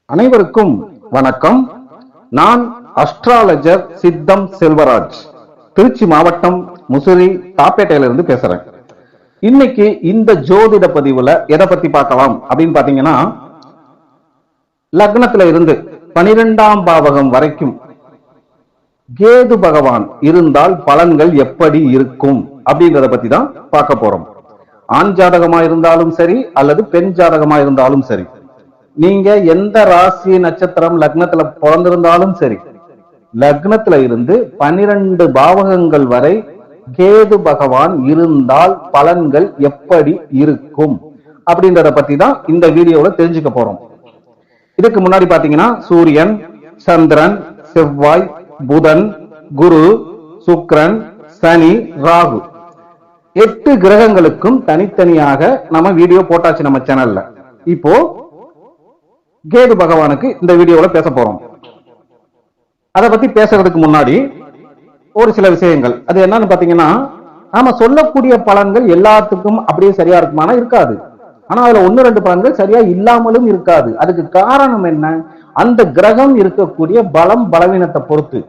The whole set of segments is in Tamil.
அனைவருக்கும் வணக்கம். நான் அஸ்ட்ராலஜர் சித்தம் செல்வராஜ், திருச்சி மாவட்டம் முசிறி தாப்பேட்டையிலிருந்து பேசுறேன். இன்னைக்கு இந்த ஜோதிட பதிவுல எதை பத்தி பார்க்கலாம் அப்படின்னு பாத்தீங்கன்னா, லக்னத்துல இருந்து 12ஆம் பாவகம் வரைக்கும் கேது பகவான் இருந்தால் பலன்கள் எப்படி இருக்கும் அப்படின்றத பத்தி தான் பார்க்க போறோம். ஆண் ஜாதகமா இருந்தாலும் சரி அல்லது பெண் ஜாதகமா இருந்தாலும் சரி, நீங்க எந்த ராசி நட்சத்திரம் லக்னத்துல பிறந்திருந்தாலும் சரி, லக்னத்துல இருந்து 12 பாவகங்கள் வரை கேது பகவான் இருந்தால் பலன்கள் எப்படி இருக்கும் அப்படின்றத பத்தி தான் இந்த வீடியோல தெரிஞ்சுக்க போறோம். இதுக்கு முன்னாடி பாத்தீங்கன்னா சூரியன், சந்திரன், செவ்வாய், புதன், குரு, சுக்கிரன், சனி, ராகு 8 கிரகங்களுக்கும் தனித்தனியாக நம்ம வீடியோ போட்டாச்சு நம்ம சேனல்ல. இப்போ கேது பகவானுக்கு இந்த வீடியோல பேச போறோம். அதை பத்தி பேசுறதுக்கு முன்னாடி ஒரு சில விஷயங்கள். அது என்னன்னு பாத்தீங்கன்னா, நாம சொல்லக்கூடிய பலன்கள் எல்லாத்துக்கும் அப்படியே சரியா இருக்குமானா இருக்காது. ஆனா அதுல 1-2 பலன்கள் சரியா இல்லாமலும் இருக்காது. அதுக்கு காரணம் என்ன? அந்த கிரகம் இருக்கக்கூடிய பலம் பலவீனத்தை பொறுத்து.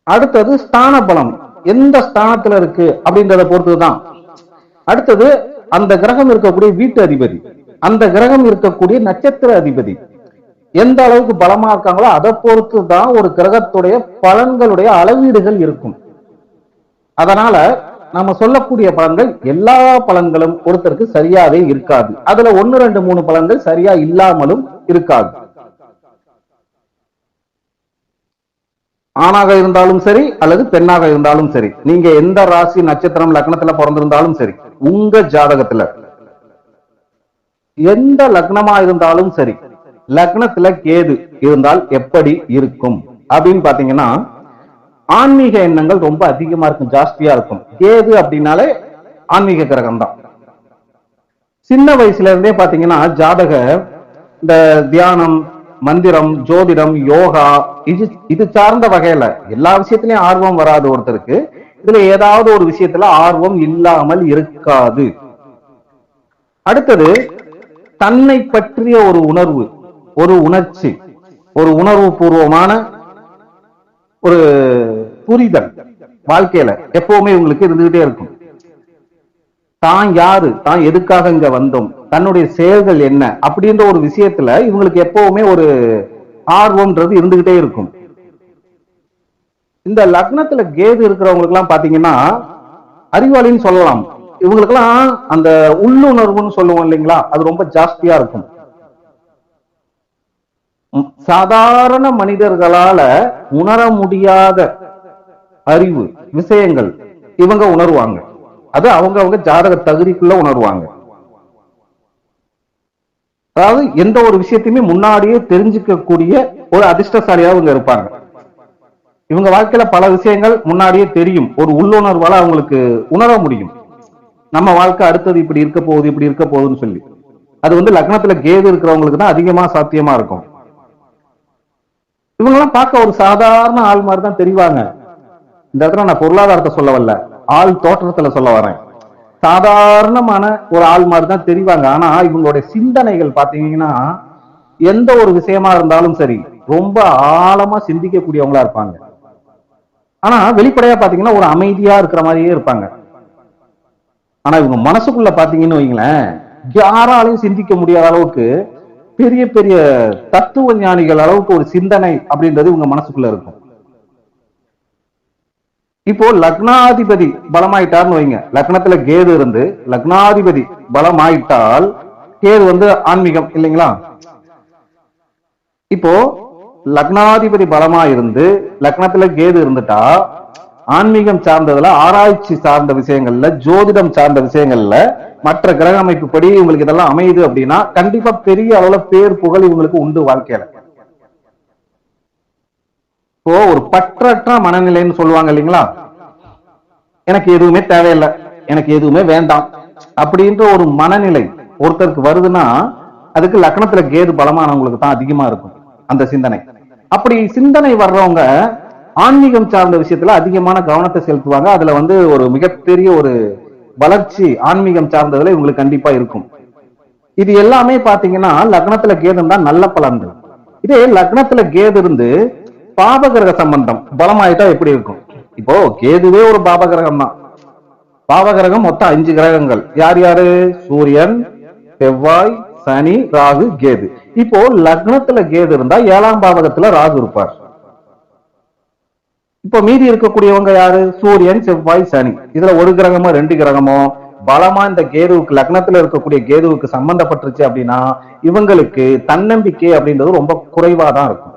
அடுத்தது ஸ்தான பலம், எந்த ஸ்தானத்துல இருக்கு அப்படின்றத பொறுத்துதான். அடுத்தது அந்த கிரகம் இருக்கக்கூடிய வீட்டு அதிபதி, அந்த கிரகம் இருக்கக்கூடிய நட்சத்திர அதிபதி எந்த அளவுக்கு பலமா இருக்காங்களோ அதை பொறுத்து தான் ஒரு கிரகத்துடைய பலன்களுடைய அளவீடுகள் இருக்கும். அதனால நம்ம சொல்லக்கூடிய பலன்கள் எல்லா பலன்களும் ஒருத்தருக்கு சரியாவே இருக்காது. அதுல 1, 2, 3 பலன்கள் சரியா இல்லாமலும் இருக்காது. ஆணாக இருந்தாலும் சரி அல்லது பெண்ணாக இருந்தாலும் சரி, நீங்க எந்த ராசி நட்சத்திரம் லக்னத்துல பிறந்திருந்தாலும் சரி, உங்க ஜாதகத்துல எந்த லக்னமா இருந்தாலும் சரி, லக்னத்துல கேது இருந்தால் எப்படி இருக்கும் அப்படின்னு பாத்தீங்கன்னா, ஆன்மீக எண்ணங்கள் ரொம்ப அதிகமா இருக்கும், ஜாஸ்தியா இருக்கும். கேது அப்படின்னாலே ஆன்மீக கிரகம் தான். சின்ன வயசுல இருந்தே பாத்தீங்கன்னா ஜாதக இந்த தியானம், மந்திரம், ஜோதிடம், யோகா இது சார்ந்த வகையில எல்லா விஷயத்திலயும் ஆர்வம் வராது ஒருத்தருக்கு. இதுல ஏதாவது ஒரு விஷயத்துல ஆர்வம் இல்லாமல் இருக்காது. அடுத்தது தன்னை பற்றிய ஒரு உணர்வு, ஒரு உணர்ச்சி, ஒரு உணர்வு பூர்வமான ஒரு புரிதல் வாழ்க்கையில எப்பவுமே உங்களுக்கு இருந்துகிட்டே இருக்கும். தான் யாரு, தான் எதுக்காக இங்க வந்தோம், தன்னுடைய செயல்கள் என்ன அப்படின்ற ஒரு விஷயத்துல இவங்களுக்கு எப்பவுமே ஒரு ஆர்வம்ன்றது இருந்துகிட்டே இருக்கும். இந்த லக்னத்துல கேது இருக்கிறவங்களுக்கு எல்லாம் பாத்தீங்கன்னா அறிவாளின்னு சொல்லலாம். இவங்களுக்கெல்லாம் அந்த உள்ளுணர்வுன்னு சொல்லுவோம் இல்லைங்களா, அது ரொம்ப ஜாஸ்தியா இருக்கும். சாதாரண மனிதர்களால உணர முடியாத அறிவு விஷயங்கள் இவங்க உணர்வாங்க. அது அவங்க ஜாதக தகுதிக்குள்ள உணர்வாங்க. அதாவது எந்த ஒரு விஷயத்தையுமே முன்னாடியே தெரிஞ்சுக்கக்கூடிய ஒரு அதிர்ஷ்டசாலியா இவங்க இருப்பாங்க. இவங்க வாழ்க்கையில பல விஷயங்கள் முன்னாடியே தெரியும். ஒரு உள்ளுணர்வால அவங்களுக்கு உணர முடியும், நம்ம வாழ்க்கை அடுத்தது இப்படி இருக்க போகுது, இப்படி இருக்க போகுதுன்னு சொல்லி. அது லக்னத்துல கேது இருக்கிறவங்களுக்கு தான் அதிகமா சாத்தியமா இருக்கும். இவங்கெல்லாம் பார்க்க ஒரு சாதாரண ஆள் மாதிரி தான் தெரிவாங்க. இந்த இடத்துல நான் பொருளாதாரத்தை சொல்ல வரல, ஆள் தோற்றத்துல சொல்ல வரேன். சாதாரணமான ஒரு ஆள் மாதிரி தான் தெரிவாங்க. ஆனா இவங்களுடைய சிந்தனைகள் பாத்தீங்கன்னா எந்த ஒரு விஷயமா இருந்தாலும் சரி ரொம்ப ஆழமா சிந்திக்கக்கூடியவங்களா இருப்பாங்க. ஆனா வெளிப்படையா பாத்தீங்கன்னா ஒரு அமைதியா இருக்கிற மாதிரியே இருப்பாங்க. ஆனா இவங்க மனசுக்குள்ள பாத்தீங்கன்னு வைங்களேன், யாராலையும் சிந்திக்க முடியாத அளவுக்கு பெரிய பெரிய தத்துவ ஞானிகள் அளவுக்கு ஒரு சிந்தனை அப்படின்றது இவங்க மனசுக்குள்ள இருக்கும். இப்போ லக்னாதிபதி பலமாயிட்டார்னு வைங்க, லக்னத்துல கேது இருந்து லக்னாதிபதி பலமாயிட்டால், கேது ஆன்மீகம் இல்லைங்களா. இப்போ லக்னாதிபதி பலமா இருந்து லக்னத்துல கேது இருந்துட்டா, ஆன்மீகம் சார்ந்ததுல, ஆராய்ச்சி சார்ந்த விஷயங்கள்ல, ஜோதிடம் சார்ந்த விஷயங்கள்ல, மற்ற கிரக அமைப்பு படி உங்களுக்கு இதெல்லாம் அமையுது அப்படின்னா கண்டிப்பா பெரிய அளவுல பேர் புகழ் இவங்களுக்கு உண்டு வாழ்க்கையில. இப்போ ஒரு பற்றற்ற மனநிலைன்னு சொல்லுவாங்க இல்லைங்களா, எனக்கு எதுவுமே தேவையில்லை, எனக்கு எதுவுமே வேண்டாம் அப்படின்ற ஒரு மனநிலை ஒருத்தருக்கு வருதுன்னா, அதுக்கு லக்னத்துல கேது பலமானவங்களுக்கு தான் அதிகமா இருக்கும் அந்த சிந்தனை. அப்படி சிந்தனை வர்றவங்க ஆன்மீகம் சார்ந்த விஷயத்துல அதிகமான கவனத்தை செலுத்துவாங்க. அதுல ஒரு மிகப்பெரிய ஒரு வளர்ச்சி ஆன்மீகம் சார்ந்ததுல இவங்களுக்கு கண்டிப்பா இருக்கும். இது எல்லாமே பாத்தீங்கன்னா லக்னத்துல கேது இருந்தா நல்ல பலன்கள். இதே லக்னத்துல கேது இருந்து பாபகிரக சம்பந்தம் பலமாயிட்டா எப்படி இருக்கும்? இப்போ கேதுவே ஒரு பாபகிரகம் தான். பாவகிரகம் மொத்தம் 5 கிரகங்கள். யார் யாரு? சூரியன், செவ்வாய், சனி, ராகு, கேது. இப்போ லக்னத்துல கேது இருந்தா 7ஆம் பாவகத்துல ராகு இருப்பார். இப்போ மீதி இருக்கக்கூடியவங்க யாரு? சூரியன், செவ்வாய், சனி. இதுல ஒரு கிரகமோ 2 கிரகமோ பலமா இந்த கேதுவுக்கு, லக்னத்துல இருக்கக்கூடிய கேதுவுக்கு சம்பந்தப்பட்டுருச்சு அப்படின்னா இவங்களுக்கு தன்னம்பிக்கை அப்படின்றது ரொம்ப குறைவா தான் இருக்கும்.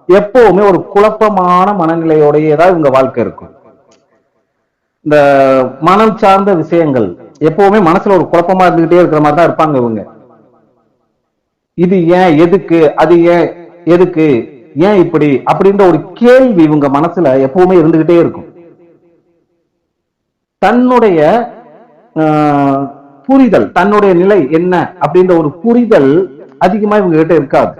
எப்பவுமே ஒரு குழப்பமான மனநிலையோடயே தான் இவங்க வாழ்க்கை இருக்கும். இந்த மனம் சார்ந்த விஷயங்கள் எப்பவுமே மனசுல ஒரு குழப்பமா இருந்துகிட்டே இருக்கிற மாதிரி தான் இருப்பாங்க இவங்க. இது ஏன், எதுக்கு, அது ஏன், எதுக்கு, ஏன் இப்படி அப்படின்ற ஒரு கேள்வி இவங்க மனசுல எப்பவுமே இருந்துகிட்டே இருக்கும். தன்னுடைய புரிதல், தன்னுடைய நிலை என்ன அப்படின்ற ஒரு புரிதல் அதிகமா இவங்க கிட்ட இருக்காது.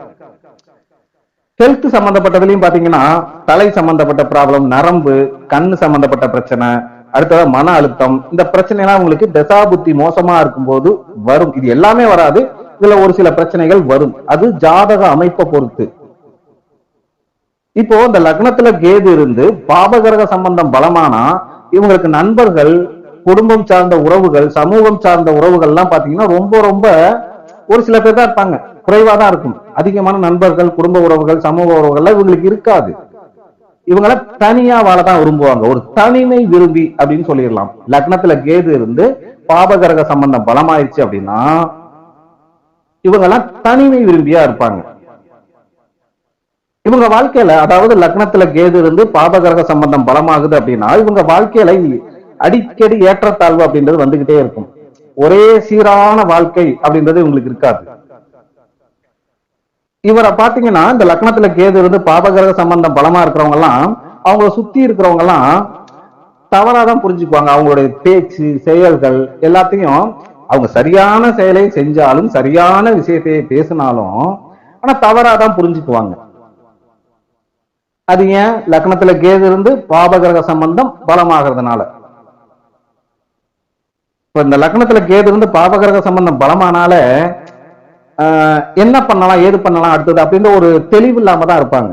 ஹெல்த் சம்பந்தப்பட்டதுலயும் பாத்தீங்கன்னா தலை சம்பந்தப்பட்ட ப்ராப்ளம், நரம்பு, கண்ணு சம்பந்தப்பட்ட பிரச்சனை, அடுத்தது மன அழுத்தம், இந்த பிரச்சனை எல்லாம் உங்களுக்கு தசாபுத்தி மோசமா இருக்கும்போது வரும். இது எல்லாமே வராது, இதுல ஒரு சில பிரச்சனைகள் வரும். அது ஜாதக அமைப்பை பொறுத்து. இப்போ இந்த லக்னத்துல கேது இருந்து பாபகிரக சம்பந்தம் பலமானா இவங்களுக்கு நண்பர்கள், குடும்பம் சார்ந்த உறவுகள், சமூகம் சார்ந்த உறவுகள் எல்லாம் பாத்தீங்கன்னா ரொம்ப ரொம்ப ஒரு சில பேர் தான் இருப்பாங்க, குறைவா தான் இருக்கும். அதிகமான நண்பர்கள், குடும்ப உறவுகள், சமூக உறவுகள் இவங்களுக்கு இருக்காது. இவங்கள தனியா வாழதான் விரும்புவாங்க. ஒரு தனிமை விரும்பி அப்படின்னு சொல்லிடலாம். லக்னத்துல கேது இருந்து பாபகிரக சம்பந்தம் பலமாயிருச்சு அப்படின்னா இவங்கெல்லாம் தனிமை விரும்பியா இருப்பாங்க. இவங்க வாழ்க்கையில, அதாவது லக்னத்துல கேது இருந்து பாபகிரக சம்பந்தம் பலமாகுது அப்படின்னா இவங்க வாழ்க்கையில அடிக்கடி ஏற்றத்தாழ்வு அப்படின்றது வந்துகிட்டே இருக்கும். ஒரே சீரான வாழ்க்கை அப்படின்றது இவங்களுக்கு இருக்காது. இவரை பாத்தீங்கன்னா இந்த லக்னத்துல கேது இருந்து பாபகிரக சம்பந்தம் பலமா இருக்கிறவங்க எல்லாம் அவங்கள சுத்தி இருக்கிறவங்க எல்லாம் தவறாதான் புரிஞ்சுக்குவாங்க. அவங்களுடைய பேச்சு, செயல்கள் எல்லாத்தையும் அவங்க சரியான செயலை செஞ்சாலும், சரியான விஷயத்தை பேசினாலும் ஆனா தவறாதான் புரிஞ்சுக்குவாங்க. அது ஏன்? லக்னத்துல கேது இருந்து பாபகிரக சம்பந்தம் பலமாகிறதுனால. இப்ப இந்த லக்னத்துல கேது இருந்து பாபகிரக சம்பந்தம் பலமானால என்ன பண்ணலாம், ஏது பண்ணலாம் அடுத்தது அப்படின்ற ஒரு தெளிவு இல்லாம தான் இருப்பாங்க.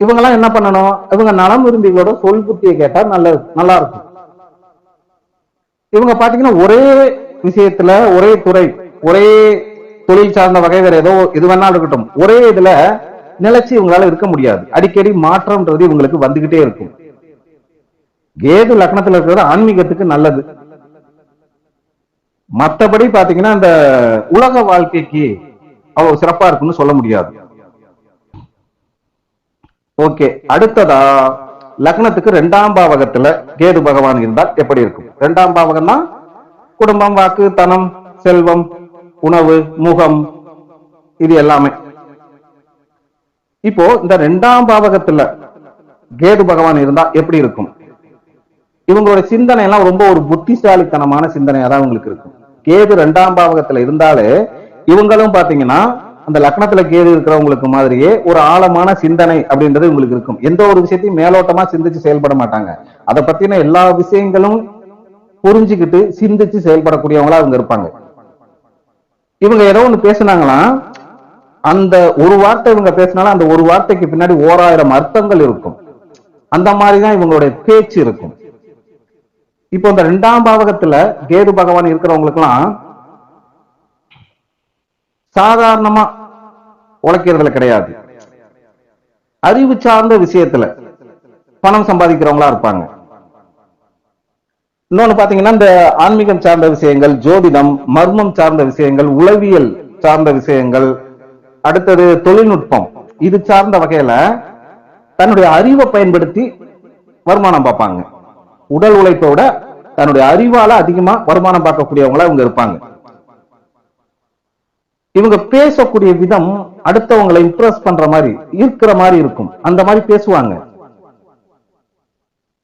இவங்க எல்லாம் என்ன பண்ணணும்? இவங்க நலம் விரும்பிகளோட சொல் புத்தியை கேட்டா நல்லா இருக்கும். இவங்க பாத்தீங்கன்னா ஒரே விஷயத்துல, ஒரே துறை, ஒரே தொழில் சார்ந்த வகை, வேற ஏதோ இது வேணாலும் இருக்கட்டும், ஒரே இதுல நிலைச்சு இவங்களால இருக்க முடியாது. அடிக்கடி மாற்றம்ன்றது இவங்களுக்கு வந்துகிட்டே இருக்கும். கேது லக்னத்துல இருக்கிறது ஆன்மீகத்துக்கு நல்லது. மற்றபடி பாத்தீங்கன்னா இந்த உலக வாழ்க்கைக்கு அவ்வளவு சிறப்பா இருக்குன்னு சொல்ல முடியாது. ஓகே, அடுத்ததா லக்னத்துக்கு 2ஆம் பாவகத்துல கேது பகவான் இருந்தால் எப்படி இருக்கும்? 2ஆம் பாவகம்னா குடும்பம், வாக்கு, தனம், செல்வம், உணவு, முகம், இது எல்லாமே. இப்போ இந்த 2ஆம் பாவகத்துல கேது பகவான் இருந்தா எப்படி இருக்கும்? இவங்களோட சிந்தனை எல்லாம் ரொம்ப ஒரு புத்திசாலித்தனமான சிந்தனையா தான் இவங்களுக்கு இருக்கும். கேது 2ஆம் பாவகத்துல இருந்தாலே இவங்களும் பாத்தீங்கன்னா அந்த லக்னத்துல கேது இருக்கிறவங்களுக்கு மாதிரியே ஒரு ஆழமான சிந்தனை அப்படின்றது இவங்களுக்கு இருக்கும். எந்த ஒரு விஷயத்தையும் மேலோட்டமா சிந்திச்சு செயல்பட மாட்டாங்க. அதை பத்தின எல்லா விஷயங்களும் புரிஞ்சுக்கிட்டு சிந்திச்சு செயல்படக்கூடியவங்களா அவங்க இருப்பாங்க. இவங்க ஏதோ ஒண்ணு பேசினாங்களா, அந்த ஒரு வார்த்தை இவங்க பேசினாலும் அந்த ஒரு வார்த்தைக்கு பின்னாடி 1000 அர்த்தங்கள் இருக்கும். அந்த மாதிரிதான் இவங்களுடைய பேச்சு இருக்கும். இப்போ இந்த 2ஆம் பாவகத்துல கேது பகவான் இருக்கிறவங்களுக்கு எல்லாம் சாதாரணமா உழைக்கிறதுல கிடையாது, அறிவு சார்ந்த விஷயத்துல பணம் சம்பாதிக்கிறவங்களா இருப்பாங்க. இன்னொன்னு பாத்தீங்கன்னா இந்த ஆன்மீகம் சார்ந்த விஷயங்கள், ஜோதிடம், மர்மம் சார்ந்த விஷயங்கள், உளவியல் சார்ந்த விஷயங்கள், அடுத்தது தொழில்நுட்பம், இது சார்ந்த வகையில தன்னுடைய அறிவை பயன்படுத்தி வருமானம் பார்ப்பாங்க. உடல் உழைப்போட தன்னுடைய அறிவால அதிகமா வருமானம் பார்க்கக்கூடியவங்களா இவங்க இருப்பாங்க. இவங்க பேசக்கூடிய விதம் அடுத்தவங்களை இம்ப்ரெஸ் பண்ற மாதிரி, ஈர்க்கிற மாதிரி இருக்கும். அந்த மாதிரி பேசுவாங்க.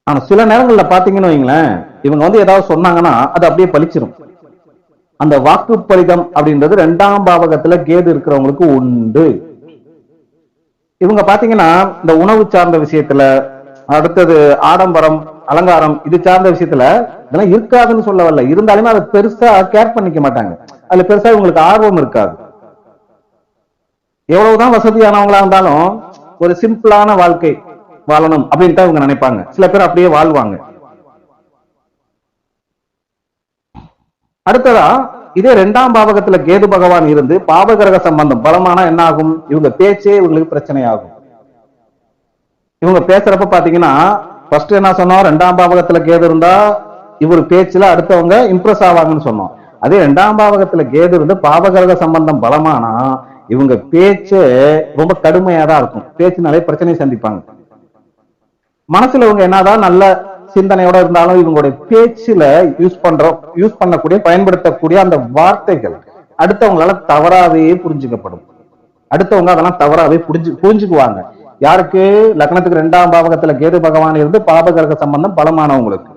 ஆனா சில நேரங்கள்ல பாத்தீங்கன்னு வைங்களேன், இவங்க வந்து ஏதாவது சொன்னாங்கன்னா அது அப்படியே பலிச்சிடும். அந்த வாக்கு பலிதம் அப்படின்றது 2ஆம் பாவகத்துல கேது இருக்கிறவங்களுக்கு உண்டு. இவங்க பாத்தீங்கன்னா இந்த உணவு சார்ந்த விஷயத்துல, அடுத்தது ஆடம்பரம், அலங்காரம், இது சார்ந்த விஷயத்துல இதெல்லாம் இருக்காதுன்னு சொல்ல வரல. இருந்தாலுமே அதை பெருசா கேர் பண்ணிக்க மாட்டாங்க. அதுல பெருசா உங்களுக்கு ஆர்வம் இருக்காது. எவ்வளவுதான் வசதியானவங்களா இருந்தாலும் ஒரு சிம்பிளான வாழ்க்கை வாழணும் அப்படின்ட்டு அவங்க நினைப்பாங்க. சில பேர் அப்படியே வாழ்வாங்க. அடுத்ததா இதே 2ஆம் பாவகத்துல கேது பகவான் இருந்து பாவகிரக சம்பந்தம் பலமானா என்ன ஆகும்? இவங்க பேச்சே இவங்களுக்கு பிரச்சனை ஆகும். இவங்க பேசுறப்ப பாத்தீங்கன்னா ஃபர்ஸ்ட் என்ன சொன்னோம்? 2ஆம் பாவகத்துல கேது இருந்தா இவர் பேச்சுல அடுத்தவங்க இம்ப்ரெஸ் ஆவாங்கன்னு சொன்னோம். அதே 2ஆம் பாவகத்துல கேது இருந்து பாவகிரக சம்பந்தம் பலமானா இவங்க பேச்சு ரொம்ப கடுமையா தான் இருக்கும். பேச்சுனாலே பிரச்சனையை சந்திப்பாங்க. மனசுல இவங்க என்னதான் நல்ல சிந்தனையோட இருந்தாலும் இவங்களுடைய பேச்சுல யூஸ் பண்ணக்கூடிய பயன்படுத்தக்கூடிய அந்த வார்த்தைகள் அடுத்தவங்களால தவறாவே புரிஞ்சுக்கப்படும். அடுத்தவங்க அதெல்லாம் தவறாவே புரிஞ்சுக்குவாங்க. யாருக்கு? லக்னத்துக்கு 2ஆம் பாவகத்துல கேது பகவான் இருந்து பாபகிரக சம்பந்தம் பலமானவங்களுக்கு.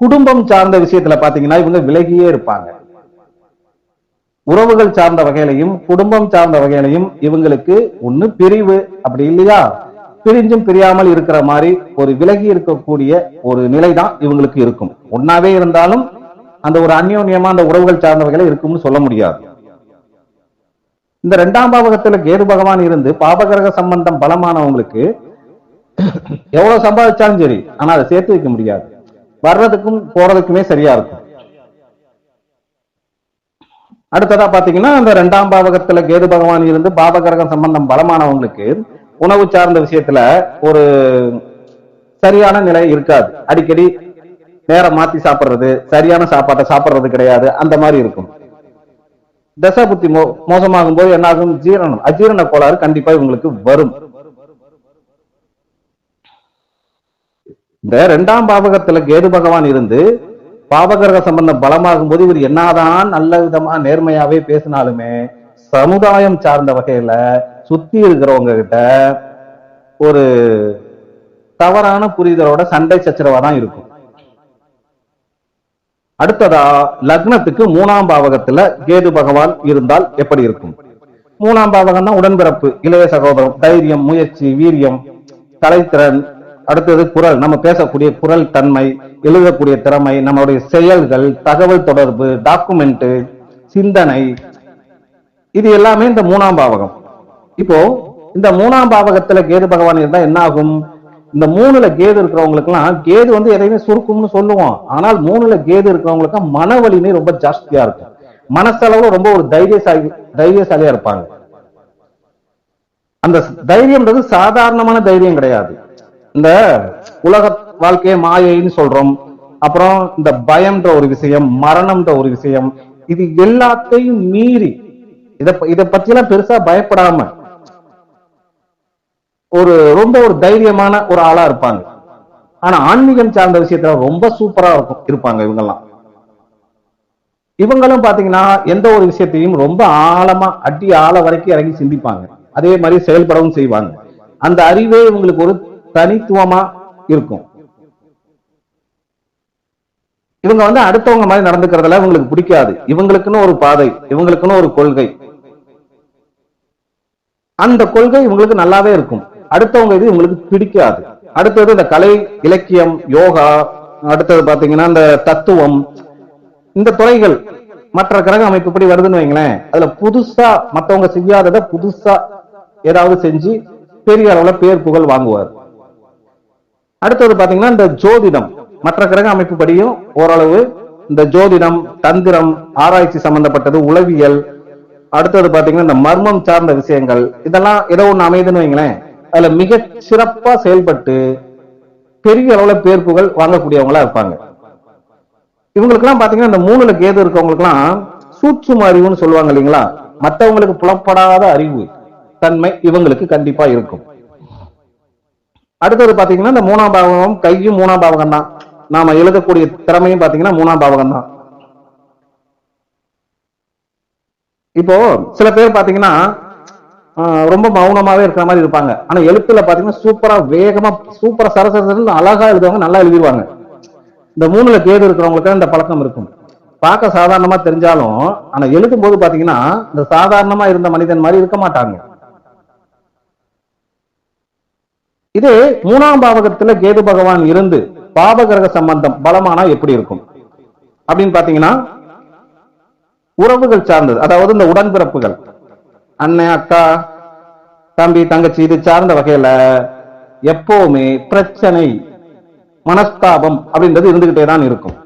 குடும்பம் சார்ந்த விஷயத்துல பாத்தீங்கன்னா இவங்க விலகியே இருப்பாங்க. உறவுகள் சார்ந்த வகையிலையும் குடும்பம் சார்ந்த வகையிலையும் இவங்களுக்கு ஒண்ணு பிரிவு, அப்படி இல்லையா பிரிஞ்சும் பிரியாமல் இருக்கிற மாதிரி ஒரு விலகி இருக்கக்கூடிய ஒரு நிலைதான் இவங்களுக்கு இருக்கும். ஒன்னாவே இருந்தாலும் அந்த ஒரு அந்யோன்யமா அந்த உறவுகள் சார்ந்த வகையில இருக்கும்னு சொல்ல முடியாது. இந்த 2ஆம் பாவகத்துல கேது பகவான் இருந்து பாபகிரக சம்பந்தம் பலமானவங்களுக்கு எவ்வளவு சம்பாதிச்சாலும் சரி, ஆனா அதை சேர்த்து வைக்க முடியாது. வர்றதுக்கும் போறதுக்குமே சரியா இருக்கும். அடுத்ததா பாத்தீங்கன்னா இந்த 2ஆம் பாவகத்துல கேது பகவான் இருந்து பாபகிரக சம்பந்தம் பலமானவங்களுக்கு உணவு சார்ந்த விஷயத்துல ஒரு சரியான நிலை இருக்காது. அடிக்கடி நேரம் மாத்தி சாப்பிடுறது, சரியான சாப்பாட்டை சாப்பிடுறது கிடையாது, அந்த மாதிரி இருக்கும். தசா புத்தி மோசமாகும் போது என்னாகும்? அஜீரண கோளாறு கண்டிப்பா இவங்களுக்கு வரும். இந்த 2ஆம் பாவகத்துல கேது பகவான் இருந்து பாவகிரக சம்பந்தம் பலமாகும் போது இவர் என்னதான் நல்ல விதமா நேர்மையாவே பேசினாலுமே சமுதாயம் சார்ந்த வகையில சுத்தி இருக்கிறவங்க கிட்ட ஒரு தவறான புரிதலோட சண்டை சச்சரவா தான் இருக்கும். அடுத்ததா லக்னத்துக்கு 3ஆம் பாவகத்துல கேது பகவான் இருந்தால் எப்படி இருக்கும்? 3ஆம் பாவகம் தான் உடன்பிறப்பு, இளைய சகோதரம், தைரியம், முயற்சி, வீரியம், கலைத்திறன். அடுத்தது குரல், நம்ம பேசக்கூடிய குரல் தன்மை, எழுதக்கூடிய திறமை, நம்மளுடைய செயல்கள், தகவல் தொடர்பு, டாக்குமெண்ட், சிந்தனை, இது எல்லாமே இந்த 3ஆம் பாவகம். இப்போ இந்த 3ஆம் பாவகத்துல கேது பகவான் இருந்தா என்ன ஆகும்? இந்த 3ல கேது இருக்கிறவங்களுக்கு எல்லாம் கேது எதையுமே சுருக்கும்னு சொல்லுவோம். ஆனால் 3ல கேது இருக்கிறவங்களுக்கு மன வலிமை ரொம்ப ஜாஸ்தியா இருக்கும். மனசளவுல ரொம்ப ஒரு தைரியசாலியா இருப்பாங்க. அந்த தைரியம்ன்றது சாதாரணமான தைரியம் கிடையாது. இந்த உலக வாழ்க்கையை மாயைன்னு சொல்றோம். அப்புறம் இந்த பயம்ன்ற ஒரு விஷயம், மரணம்ன்ற ஒரு விஷயம், இது எல்லாத்தையும் மீறி இத பத்தியெல்லாம் பெருசா பயப்படாம ரொம்ப ஒரு தைரியமான ஒரு ஆளா இருப்பாங்க. ஆனா ஆன்மீகம் சார்ந்த விஷயத்துல ரொம்ப சூப்பரா இருப்பாங்க இவங்கெல்லாம். இவங்களும் பாத்தீங்கன்னா எந்த ஒரு விஷயத்தையும் ரொம்ப ஆழமா ஆழ வரைக்கும் இறங்கி சிந்திப்பாங்க. அதே மாதிரி செயல்படவும் செய்வாங்க. அந்த அறிவே இவங்களுக்கு ஒரு தனித்துவமா இருக்கும். இவங்க அடுத்தவங்க மாதிரி நடந்துக்கிறதுல இவங்களுக்கு பிடிக்காது. இவங்களுக்குன்னு ஒரு பாதை, இவங்களுக்குன்னு ஒரு கொள்கை, அந்த கொள்கை இவங்களுக்கு நல்லாவே இருக்கும். அடுத்தவங்க இது இவங்களுக்கு பிடிக்காது. அடுத்தது இந்த கலை, இலக்கியம், யோகா, அடுத்தது பாத்தீங்கன்னா இந்த தத்துவம், இந்த துறைகள் மற்ற கிரக அமைப்புப்படி வருதுன்னு வைங்களேன், அதுல புதுசா மற்றவங்க செய்யாததை புதுசா ஏதாவது செஞ்சு பெரிய அளவுல பேர் புகழ் வாங்குவார். அடுத்தது பாத்தீங்கன்னா இந்த ஜோதிடம், மற்ற கிரக அமைப்பு படியும் ஓரளவு இந்த ஜோதிடம், தந்திரம், ஆராய்ச்சி சம்பந்தப்பட்டது, உளவியல், அடுத்தது பாத்தீங்கன்னா இந்த மர்மம் சார்ந்த விஷயங்கள், இதெல்லாம் ஏதோ ஒண்ணு அமைதுன்னு வைங்களேன், அதுல மிக சிறப்பா செயல்பட்டு பெரிய அளவுல பேர் புகழ் வாங்கக்கூடியவங்களா இருப்பாங்க. இவங்களுக்கு எல்லாம் பாத்தீங்கன்னா இந்த 3ல கேது இருக்கவங்களுக்கு எல்லாம் சூட்சும அறிவுன்னு சொல்லுவாங்க இல்லைங்களா, மற்றவங்களுக்கு புலப்படாத அறிவு தன்மை இவங்களுக்கு கண்டிப்பா இருக்கும். அடுத்தது பாத்தீங்கன்னா இந்த 3ஆம் பாவகம் கையும் 3ஆம் பாவகம் தான். நாம எழுதக்கூடிய திறமையும் பாத்தீங்கன்னா 3ஆம் பாவகம் தான். இப்போ சில பேர் பாத்தீங்கன்னா ரொம்ப மௌனமாவே இருக்கிற மாதிரி இருப்பாங்க. ஆனா எழுத்துல பாத்தீங்கன்னா சூப்பரா வேகமா சூப்பரா சரசரன்னு அழகா எழுதுவாங்க, நல்லா எழுதிடுவாங்க. இந்த 3ல கேது இருக்கிறவங்களுக்கு இந்த பழக்கம் இருக்கும். பார்க்க சாதாரணமா தெரிஞ்சாலும் ஆனா எழுதும் போது பாத்தீங்கன்னா இந்த சாதாரணமா இருந்த மனிதன் மாதிரி இருக்க மாட்டாங்க. இதே 3ஆம் பாவகத்துல கேது பகவான் இருந்து பாவகிரக சம்பந்தம் பலமானா எப்படி இருக்கும் அப்படின்னு பாத்தீங்கன்னா, உறவுகள் சார்ந்தது, அதாவது இந்த உடன்பிறப்புகள், அண்ணன் அக்கா தம்பி தங்கச்சி, இது சார்ந்த வகையில எப்பவுமே பிரச்சனை மனஸ்தாபம் அப்படின்றது இருந்துகிட்டே தான் இருக்கும்.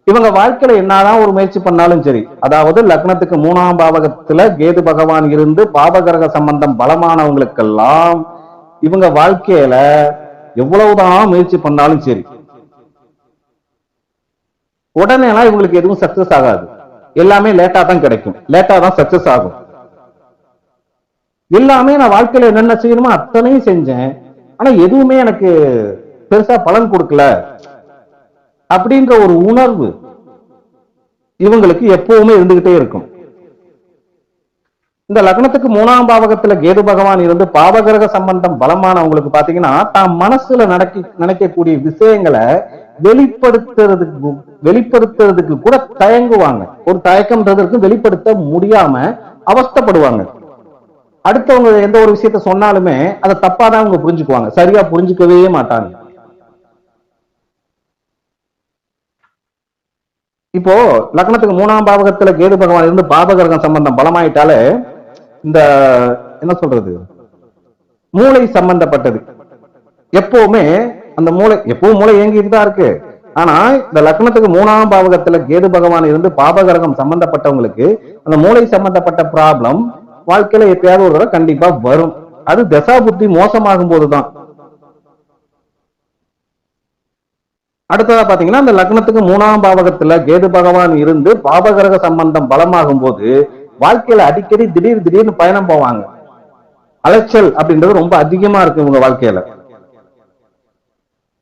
இவங்க வாழ்க்கையில என்னதான் ஒரு முயற்சி பண்ணாலும் சரி, அதாவது லக்னத்துக்கு 3ஆம் பாவகத்துல கேது பகவான் இருந்து பாவகிரக சம்பந்தம் பலமானவங்களுக்கெல்லாம் இவங்க வாழ்க்கையில எவ்வளவுதான் முயற்சி பண்ணாலும் சரி, உடனே எல்லாம் இவங்களுக்கு எதுவும் சக்சஸ் ஆகாது. எல்லாமே லேட்டா தான் கிடைக்கும், லேட்டா தான் சக்சஸ் ஆகும். எல்லாமே நான் வாழ்க்கையில என்னென்ன செய்யணுமோ அத்தனையும் செஞ்சேன், ஆனா எதுவுமே எனக்கு பெருசா பலன் கொடுக்கல அப்படின்ற ஒரு உணர்வு இவங்களுக்கு எப்பவுமே இருந்துகிட்டே இருக்கும். இந்த லக்னத்துக்கு 3ஆம் பாவகத்துல கேது பகவான் இருந்து பாவகிரக சம்பந்தம் பலமானவங்களுக்கு பாத்தீங்கன்னா, தான் மனசுல நினைக்கக்கூடிய விஷயங்களை வெளிப்படுத்துறதுக்கு கூட தயங்குவாங்க. ஒரு தயக்கம்ன்றதற்கு வெளிப்படுத்த முடியாம அவஸ்தைப்படுவாங்க. அடுத்தவங்க எந்த ஒரு விஷயத்த சொன்னாலுமே அதை தப்பாதான் அவங்க புரிஞ்சுக்குவாங்க, சரியா புரிஞ்சுக்கவே மாட்டாங்க. இப்போ லக்னத்துக்கு 3ஆம் பாவகத்துல கேது பகவான் இருந்து பாவகிரகம் சம்பந்தம் பலமாயிட்டாலே இந்த என்ன சொல்றது, மூளை சம்பந்தப்பட்டது எப்பவுமே, அந்த எப்பவும் மூளை இயங்கிட்டு தான் இருக்கு. ஆனா இந்த லக்னத்துக்கு 3ஆம் பாவகத்துல கேது பகவான் இருந்து பாவகிரகம் சம்பந்தப்பட்டவங்களுக்கு அந்த மூளை சம்பந்தப்பட்ட ப்ராப்ளம் வாழ்க்கையில எப்பயாவது ஒரு தடவை கண்டிப்பா வரும். அது தசா புத்தி மோசமாகும் போதுதான். அடுத்ததா பாத்தீங்கன்னா, இந்த லக்னத்துக்கு 3ஆம் பாவகத்துல கேது பகவான் இருந்து பாவகிரக சம்பந்தம் பலமாகும் போது வாழ்க்கையில அடிக்கடி திடீர்னு பயணம் போவாங்க. அலைச்சல் அப்படின்றது ரொம்ப அதிகமா இருக்கு இவங்க வாழ்க்கையில.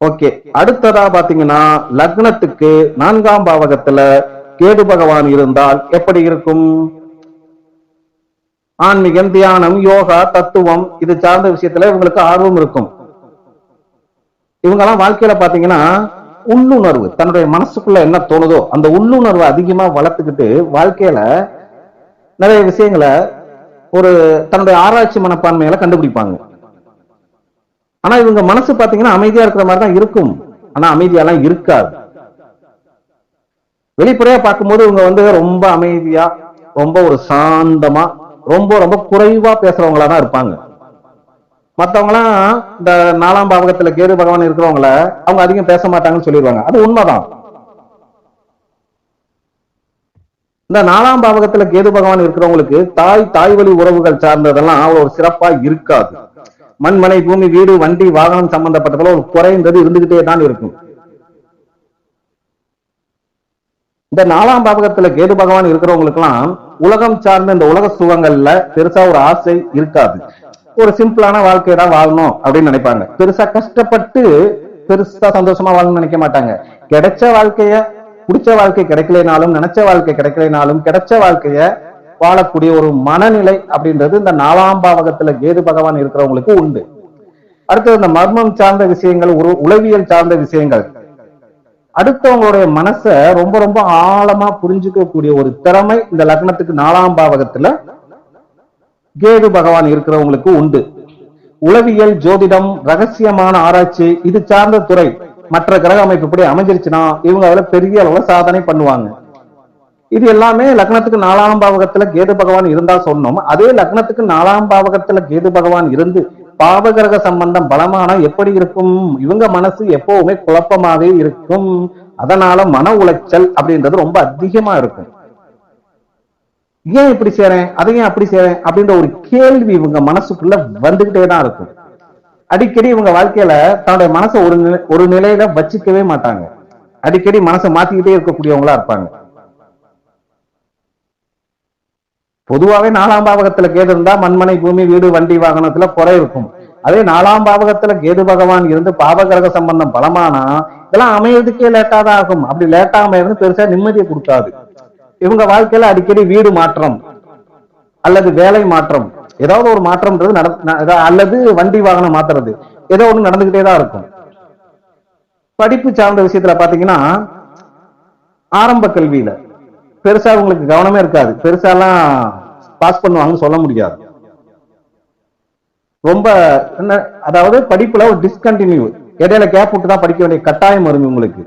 ஓகே, அடுத்ததா பாத்தீங்கன்னா, லக்னத்துக்கு 4ஆம் பாவகத்துல கேது பகவான் இருந்தால் எப்படி இருக்கும்? ஆன்மீகம், தியானம், யோகா, தத்துவம் இது சார்ந்த விஷயத்துல இவங்களுக்கு ஆர்வம் இருக்கும். இவங்கெல்லாம் வாழ்க்கையில பாத்தீங்கன்னா உள்ளுணர்வு, தன்னுடைய மனசுக்குள்ள என்ன தோணுதோ அந்த உள்ளுணர்வை அதிகமா வளர்த்துக்கிட்டு வாழ்க்கையில நிறைய விஷயங்களை ஒரு தன்னுடைய ஆராய்ச்சி மனப்பான்மையில கண்டுபிடிப்பாங்க. ஆனா இவங்க மனசு பாத்தீங்கன்னா அமைதியா இருக்கிற மாதிரி தான் இருக்கும், ஆனா அமைதியெல்லாம் இருக்காது. வெளிப்படையா பார்க்கும்போது இவங்க ரொம்ப அமைதியா, ரொம்ப ஒரு சாந்தமா, ரொம்ப குறைவா பேசுறவங்களா தான் இருப்பாங்க. மத்தவங்க எல்லாம் இந்த 4ஆம் பாவகத்துல கேது பகவான் இருக்கிறவங்கள அவங்க அதிகம் பேச மாட்டாங்கன்னு சொல்லிடுவாங்க. அது உண்மைதான். இந்த 4ஆம் பாவகத்துல கேது பகவான் இருக்கிறவங்களுக்கு தாய் வழி உறவுகள் சார்ந்ததெல்லாம் ஒரு சிறப்பா இருக்காது. மண்மனை பூமி வீடு வண்டி வாகனம் சம்பந்தப்பட்டதுல ஒரு குறைந்தது இருந்துகிட்டே தான் இருக்கும். இந்த 4ஆம் பாவகத்துல கேது பகவான் இருக்கிறவங்களுக்கு எல்லாம் உலகம் சார்ந்த இந்த உலக சுகங்கள்ல பெருசா ஒரு ஆசை இருக்காது. ஒரு சிம்பிளான வாழ்க்கையை தான் வாழணும் அப்படின்னு நினைப்பாங்க. பெருசா கஷ்டப்பட்டு பெருசா சந்தோஷமா வாழணும்னு நினைக்க மாட்டாங்க. கிடைச்ச வாழ்க்கைய, பிடிச்ச வாழ்க்கை கிடைக்கலைனாலும், நினைச்ச வாழ்க்கை கிடைக்கலைனாலும் கிடைச்ச வாழ்க்கைய வாழக்கூடிய ஒரு மனநிலை அப்படின்றது இந்த 4ஆம் பாவகத்துல கேது பகவான் இருக்கிறவங்களுக்கு உண்டு. அடுத்தது இந்த மர்மம் சார்ந்த விஷயங்கள், உளவியல் சார்ந்த விஷயங்கள், அடுத்தவங்களுடைய மனசை ரொம்ப ஆழமா புரிஞ்சுக்கக்கூடிய ஒரு திறமை இந்த லக்னத்துக்கு 4ஆம் பாவகத்துல கேது பகவான் இருக்கிறவங்களுக்கு உண்டு. உளவியல், ஜோதிடம், ரகசியமான ஆராய்ச்சி இது சார்ந்த துறை மற்ற கிரக அமைப்பு இப்படி அமைஞ்சிருச்சுன்னா இவங்க அதுல பெரிய அளவுல சாதனை பண்ணுவாங்க. இது எல்லாமே லக்னத்துக்கு 4ஆம் பாவகத்துல கேது பகவான் இருந்தா சொன்னோம். அதே லக்னத்துக்கு 4ஆம் பாவகத்துல கேது பகவான் இருந்து பாவகிரக சம்பந்தம் பலமான எப்படி இருக்கும்? இவங்க மனசு எப்பவுமே குழப்பமாவே இருக்கும். அதனால மன உளைச்சல் அப்படின்றது ரொம்ப அதிகமா இருக்கும். ஏன் இப்படி செய்றேன், அதையும் அப்படி செய்றேன் அப்படின்ற ஒரு கேள்வி இவங்க மனசுக்குள்ள வந்துகிட்டே தான் இருக்கும். அடிக்கடி இவங்க வாழ்க்கையில தன்னுடைய மனசை ஒரு நிலையில வச்சுக்கவே மாட்டாங்க. அடிக்கடி மனசை மாத்திக்கிட்டே இருக்கக்கூடியவங்களா இருப்பாங்க. பொதுவாவே 4ஆம் பாவகத்துல கேது இருந்தா மண்மனை பூமி வீடு வண்டி வாகனத்துல குறை இருக்கும். அதே 4ஆம் பாவகத்துல கேது பகவான் இருந்து பாவகிரக சம்பந்தம் பலமானா இதெல்லாம் அமையறதுக்கே லேட்டா தான் ஆகும். அப்படி லேட்டாம இருந்து பெருசா நிம்மதியை கொடுக்காது. இவங்க வாழ்க்கையில அடிக்கடி வீடு மாற்றம் அல்லது வேலை மாற்றம், ஏதாவது ஒரு மாற்றம்ன்றது அல்லது வண்டி வாகனம் மாத்துறது, ஏதோ ஒண்ணு நடந்துகிட்டே தான் இருக்கும். படிப்பு சார்ந்த விஷயத்துல பாத்தீங்கன்னா ஆரம்ப கல்வியில பெருசா உங்களுக்கு கவனமே இருக்காது. பெருசாலாம் பாஸ் பண்ணுவாங்கன்னு சொல்ல முடியாது. ரொம்ப என்ன, அதாவது படிப்புல ஒரு டிஸ்கண்டினியூ, இடையில கேப் விட்டு தான் படிக்க வேண்டிய கட்டாயம் வரும் உங்களுக்கு.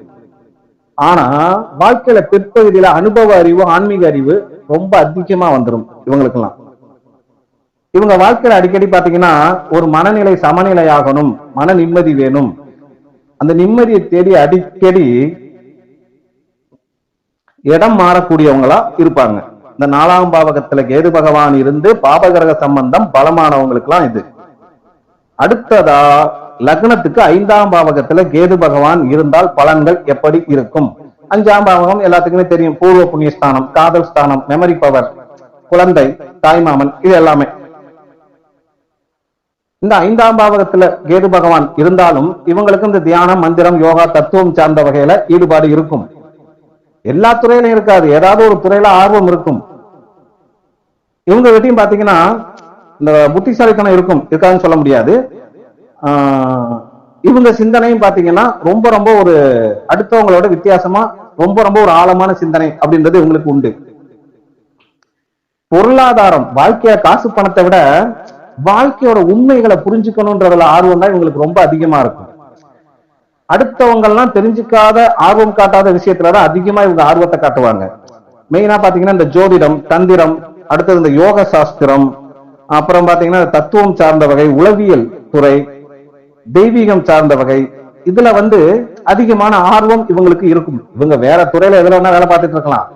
ஆனா வாழ்க்கையில பிற்பகுதியில அனுபவ அறிவு, ஆன்மீக அறிவு ரொம்ப அதிகமா வந்துடும் இவங்களுக்கெல்லாம். இவங்க வாழ்க்கையில அடிக்கடி பாத்தீங்கன்னா ஒரு மனநிலை சமநிலை ஆகணும், மன நிம்மதி வேணும், அந்த நிம்மதியை தேடி அடிக்கடி இடம் மாறக்கூடியவங்களா இருப்பாங்க. இந்த 4ஆம் பாவகத்துல கேது பகவான் இருந்து பாபகிரக சம்பந்தம் பலமானவங்களுக்கு எல்லாம் இது. அடுத்ததா லக்னத்துக்கு 5ஆம் பாவகத்துல கேது பகவான் இருந்தால் பலன்கள் எப்படி இருக்கும்? 5ஆம் பாவகம் எல்லாத்துக்குமே தெரியும், பூர்வ புண்ணியஸ்தானம், காதல் ஸ்தானம், மெமரி பவர், குழந்தை, தாய்மாமன், இது எல்லாமே. இந்த 5ஆம் பாவகத்துல கேது பகவான் இருந்தாலும் இவங்களுக்கு இந்த தியானம், மந்திரம், யோகா, தத்துவம் சார்ந்த வகையில ஈடுபாடு இருக்கும். எல்லா துறையிலும் இருக்காது, ஏதாவது ஒரு துறையில ஆர்வம் இருக்கும். இவங்க கிட்டையும் பாத்தீங்கன்னா இந்த புத்திசாலித்தனம் இருக்கும், இருக்காதுன்னு சொல்ல முடியாது. இவங்க சிந்தனையும் பாத்தீங்கன்னா ரொம்ப ரொம்ப ஒரு அடுத்தவங்களோட வித்தியாசமா ரொம்ப ரொம்ப ஒரு ஆழமான சிந்தனை அப்படின்றது இவங்களுக்கு உண்டு. பொருளாதாரம், வாழ்க்கைய காசு பணத்தை விட வாழ்க்கையோட உண்மைகளை புரிஞ்சுக்கணும்ன்றதுல ஆர்வம் தான் இவங்களுக்கு ரொம்ப அதிகமா இருக்கும். அடுத்தவங்கெல்லாம் தெரிஞ்சுக்காத, ஆர்வம் காட்டாத விஷயத்துலதான் அதிகமா இவங்க ஆர்வத்தை காட்டுவாங்க. மெயினா பாத்தீங்கன்னா இந்த ஜோதிடம், தந்திரம், அடுத்தது இந்த யோக சாஸ்திரம், அப்புறம் பாத்தீங்கன்னா தத்துவம் சார்ந்த வகை, உளவியல் துறை, தெய்வீகம் சார்ந்த வகை, இதுல அதிகமான ஆர்வம் இவங்களுக்கு இருக்கும். இவங்க வேற துறையில எதுல வேணா வேலை பார்த்துட்டு இருக்கலாம்,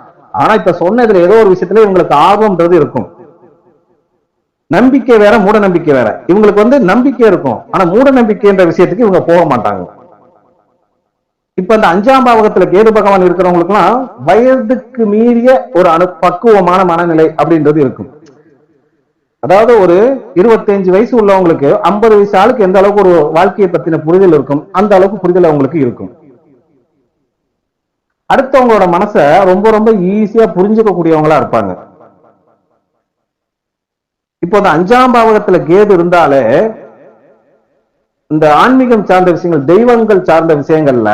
ஆனா இப்ப சொன்னதுல ஏதோ ஒரு விஷயத்துல இவங்களுக்கு ஆர்வம்ன்றது இருக்கும். நம்பிக்கை வேற, மூட நம்பிக்கை வேற. இவங்களுக்கு நம்பிக்கை இருக்கும், ஆனா மூட நம்பிக்கைன்ற விஷயத்துக்கு இவங்க போக மாட்டாங்க. இப்ப இந்த 5ஆம் பாவகத்துல கேது பகவான் இருக்கிறவங்களுக்கு எல்லாம் வயதுக்கு மீறிய ஒரு பக்குவமான மனநிலை அப்படின்றது இருக்கும். அதாவது ஒரு 25 வயசு உள்ளவங்களுக்கு 50 வயசு ஆளுக்கு எந்த அளவுக்கு ஒரு வாழ்க்கையை பத்தின புரிதல் இருக்கும், அந்த அளவுக்கு புரிதல் அவங்களுக்கு இருக்கும். அடுத்தவங்களோட மனச ரொம்ப ரொம்ப ஈஸியா புரிஞ்சுக்க கூடியவங்களா இருப்பாங்க. இப்போ இந்த 5ஆம் பாவகத்துல கேது இருந்தாலே இந்த ஆன்மீகம் சார்ந்த விஷயங்கள், தெய்வங்கள் சார்ந்த விஷயங்கள்ல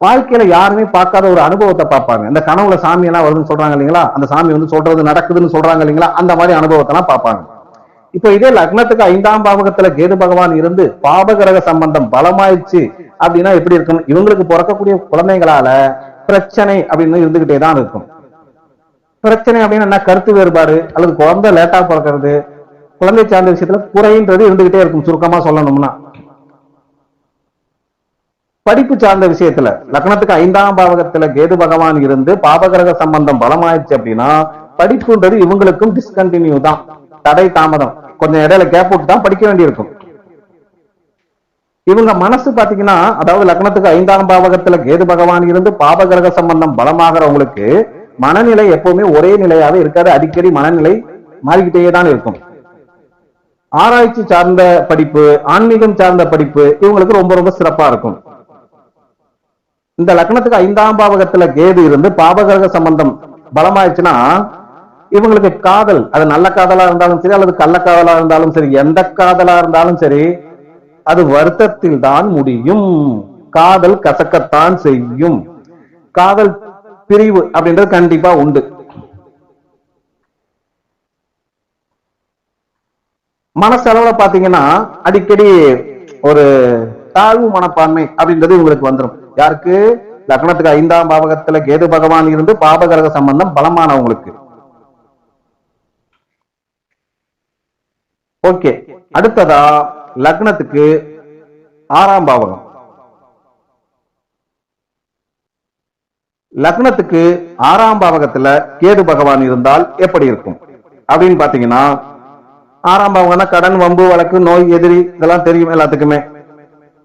வாழ்க்கையில யாருமே பார்க்காத ஒரு அனுபவத்தை பார்ப்பாங்க. இந்த கனவுல சாமி எல்லாம் வருதுன்னு சொல்றாங்க இல்லைங்களா, அந்த சாமி சொல்றது நடக்குதுன்னு சொல்றாங்க இல்லைங்களா, அந்த மாதிரி அனுபவத்தை எல்லாம் பார்ப்பாங்க. இப்ப இதே லக்னத்துக்கு 5ஆம் பாவகத்துல கேது பகவான் இருந்து பாபகிரக சம்பந்தம் பலமாயிடுச்சு அப்படின்னா எப்படி இருக்கும்? இவங்களுக்கு பிறக்கக்கூடிய குழந்தைகளால பிரச்சனை அப்படின்னு இருந்துகிட்டே தான் இருக்கும். பிரச்சனை அப்படின்னு என்ன, கருத்து வேறுபாடு அல்லது குழந்தை லேட்டா பிறக்கிறது, குழந்தை சார்ந்த விஷயத்துல குறைன்றது இருந்துகிட்டே இருக்கும். சுருக்கமா சொல்லணும்னா படிப்பு சார்ந்த விஷயத்துல லக்னத்துக்கு 5ஆம் பாவகத்துல கேது பகவான் இருந்து பாபகிரக சம்பந்தம் பலமாயிடுச்சு அப்படின்னா படிப்புன்றது இவங்களுக்கும் டிஸ்கண்டினியூ தான், தடை தாமதம், கொஞ்சம் இடையில கேப் விட்டு தான் படிக்க வேண்டியிருக்கும். இவங்க மனசு பாத்தீங்கன்னா, அதாவது லக்னத்துக்கு 5ஆம் பாவகத்துல கேது பகவான் இருந்து பாபகிரக சம்பந்தம் பலமாகறவங்களுக்கு மனநிலை எப்பவுமே ஒரே நிலையாவே இருக்காது, அடிக்கடி மனநிலை மாறிக்கிட்டே தான் இருக்கும். ஆராய்ச்சி சார்ந்த படிப்பு, ஆன்மீகம் சார்ந்த படிப்பு இவங்களுக்கு ரொம்ப ரொம்ப சிறப்பா இருக்கும். இந்த லக்னத்துக்கு 5ஆம் பாவகத்துல கேது இருந்து பாபகிரக சம்பந்தம் பலமாயிடுச்சுன்னா இவங்களுக்கு காதல், அது நல்ல காதலா இருந்தாலும் சரி அல்லது கள்ள காதலா இருந்தாலும் சரி, எந்த காதலா இருந்தாலும் சரி, அது வருத்தத்தில் தான் முடியும். காதல் கசக்கத்தான் செய்யும். காதல் பிரிவு அப்படின்றது கண்டிப்பா உண்டு. மனசளவுல பாத்தீங்கன்னா அடிக்கடி ஒரு தாழ்வு மனப்பான்மை அப்படின்றது இவங்களுக்கு வந்துடும். யாருக்கு? லக்னத்துக்கு 5ஆம் பாவகத்துல கேது பகவான் இருந்து பாபகிரக சம்பந்தம் பலமானவங்களுக்கு. ஓகே, அடுத்ததா லக்னத்துக்கு 6ஆம் பாவகம். லக்னத்துக்கு 6ஆம் பாவகத்துல கேது பகவான் இருந்தால் எப்படி இருக்கும் அப்படின்னு பாத்தீங்கன்னா, 6ஆம் பாவகம்னா கடன், வம்பு, வழக்கு, நோய், எதிரி, இதெல்லாம் தெரியும் எல்லாத்துக்குமே.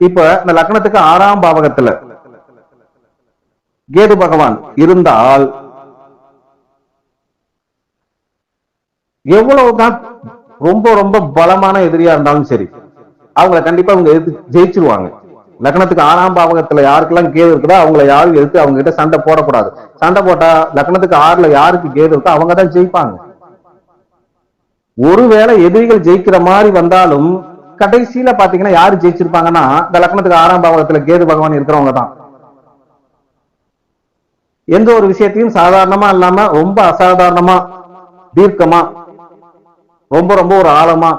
இப்ப இந்த லக்னத்துக்கு 6ஆம் பாவகத்துல கேது பகவான் இருந்தால் எவ்வளவுதான் ரொம்ப ரொம்ப பலமான எதிரியா இருந்தாலும் சரி, அவங்களை கண்டிப்பா அவங்க எதிர்த்து ஜெயிச்சிருவாங்க. லக்னத்துக்கு 6ஆம் பாவகத்துல யாருக்கெல்லாம் கேது இருக்குதோ அவங்களை யாரும் எதிர்த்து அவங்க கிட்ட சண்டை போடக்கூடாது. சண்டை போட்டா லக்னத்துக்கு 6ல யாருக்கு கேது இருக்கோ அவங்க தான் ஜெயிப்பாங்க. ஒருவேளை எதிரிகள் ஜெயிக்கிற மாதிரி வந்தாலும் கடைசியில பாத்தீங்கன்னா யாரு ஜெயிச்சிருப்பாங்கன்னா இந்த லக்னத்துக்கு 6ஆம் பாவகத்துல கேது பகவான் இருக்கிறவங்க தான். எந்த ஒரு விஷயத்தையும் சாதாரணமா இல்லாம ரொம்ப அசாதாரணமா, தீர்க்கமா, ரொம்ப ரொம்ப ஒரு ஆழமா